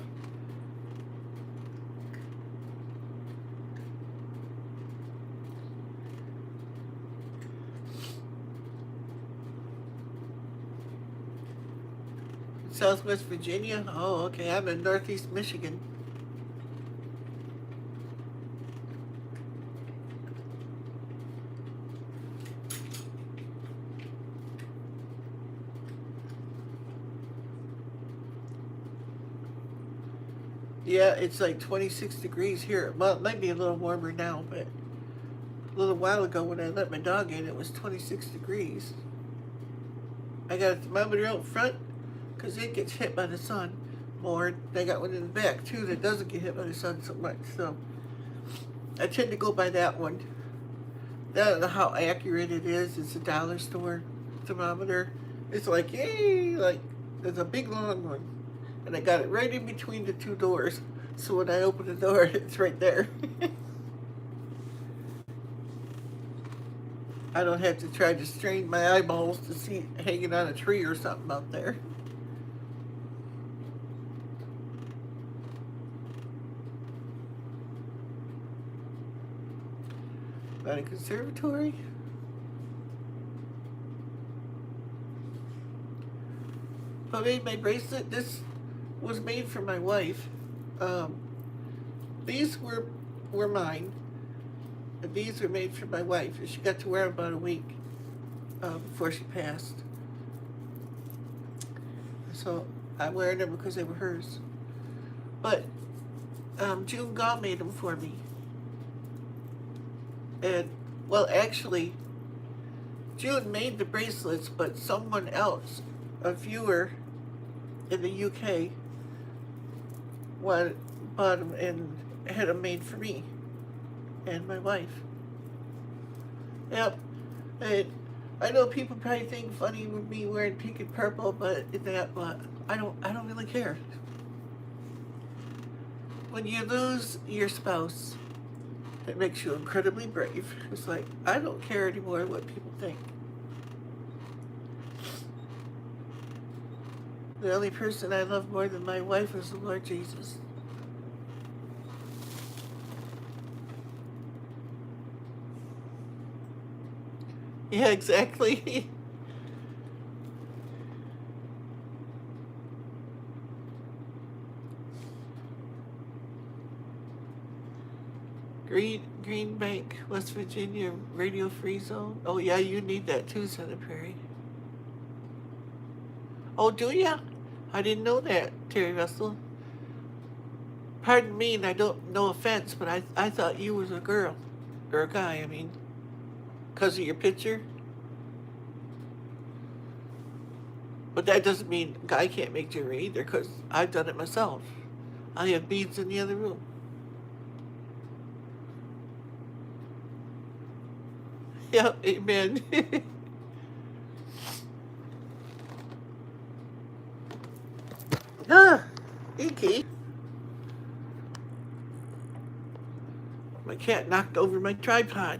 Southwest Virginia? Oh, okay. I'm in Northeast Michigan. Yeah, it's like 26 degrees here. Well, it might be a little warmer now, but a little while ago when I let my dog in, it was 26 degrees. I got a thermometer out front because it gets hit by the sun more. I got one in the back too that doesn't get hit by the sun so much. So I tend to go by that one. I don't know how accurate it is. It's a dollar store thermometer. It's like, yay, like there's a big long one. And I got it right in between the two doors. So when I open the door, it's right there. I don't have to try to strain my eyeballs to see it hanging on a tree or something out there. Not a conservatory. I made my bracelet. This was made for my wife. Um, these were mine. And these were made for my wife. She got to wear them about a week before she passed. So I'm wearing them because they were hers. But June Gaw made them for me. And, well, actually, June made the bracelets, but someone else, a viewer in the UK, bought them and had them made for me and my wife. Yep. And I know people probably think funny with me wearing pink and purple, but I don't really care. When you lose your spouse, it makes you incredibly brave. It's like, I don't care anymore what people think. The only person I love more than my wife is the Lord Jesus. Yeah, exactly. Green Bank, West Virginia, radio free zone. Oh yeah, you need that too, Santa Prairie. Oh, do ya? I didn't know that, Terry Russell. Pardon me, and I don't, no offense, but I thought you was a girl. Or a guy, I mean. Because of your picture. But that doesn't mean a guy can't make jewelry either, because I've done it myself. I have beads in the other room. Yeah, amen. Ah, icky. My cat knocked over my tripod.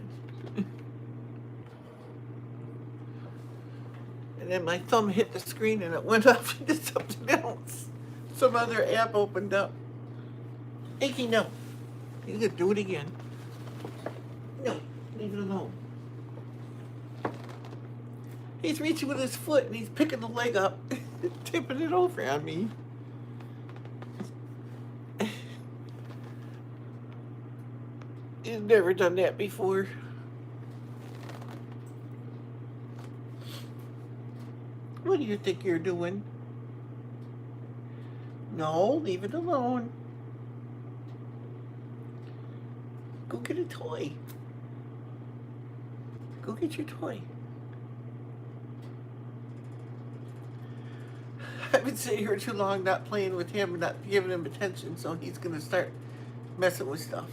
And then my thumb hit the screen and it went off into something else. Some other app opened up. Icky, no. You could do it again. No, leave it alone. He's reaching with his foot and he's picking the leg up. tipping it over on me. He's never done that before. What do you think you're doing? No, leave it alone. Go get a toy. Go get your toy. I've been sitting here too long not playing with him and not giving him attention, so he's gonna start messing with stuff.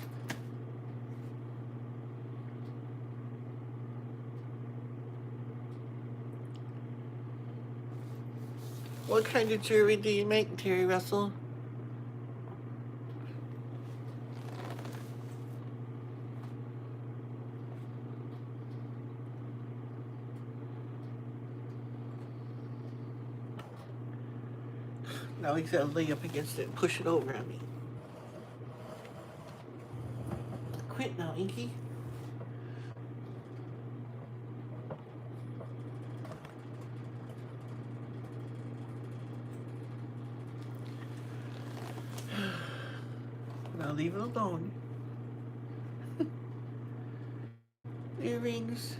What kind of jewelry do you make, Terry Russell? Now he's gotta lay up against it and push it over on me. Quit now, Inky. Now leave it alone. Earrings,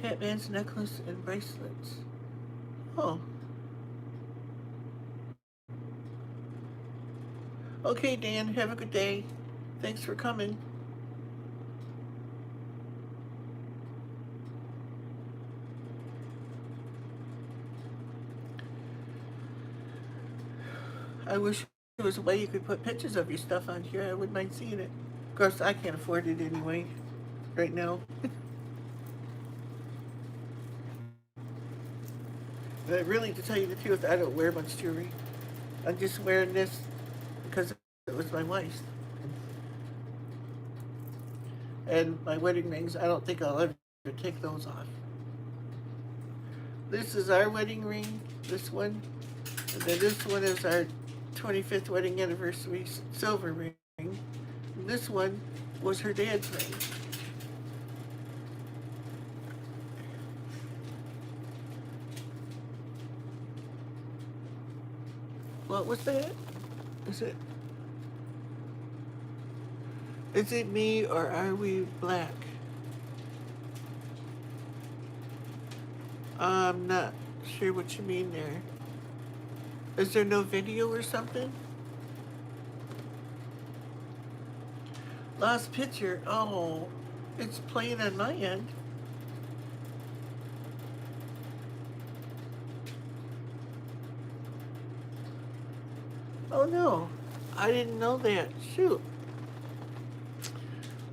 headbands, necklace, and bracelets. Oh. Okay, Dan, have a good day. Thanks for coming. I wish there was a way you could put pictures of your stuff on here. I wouldn't mind seeing it. Of course, I can't afford it anyway, right now. But really, to tell you the truth, I don't wear much jewelry. I'm just wearing this because it was my wife's. And my wedding rings, I don't think I'll ever take those off. This is our wedding ring, this one. And then this one is our 25th wedding anniversary silver ring. And this one was her dad's ring. What was that? Is it me or are we black? I'm not sure what you mean there. Is there no video or something? Lost picture. Oh, it's playing on my end. Oh no, I didn't know that. Shoot.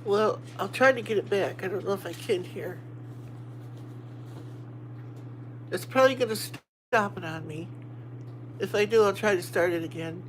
Well, I'll try to get it back. I don't know if I can here. It's probably going to stop it on me. If I do, I'll try to start it again.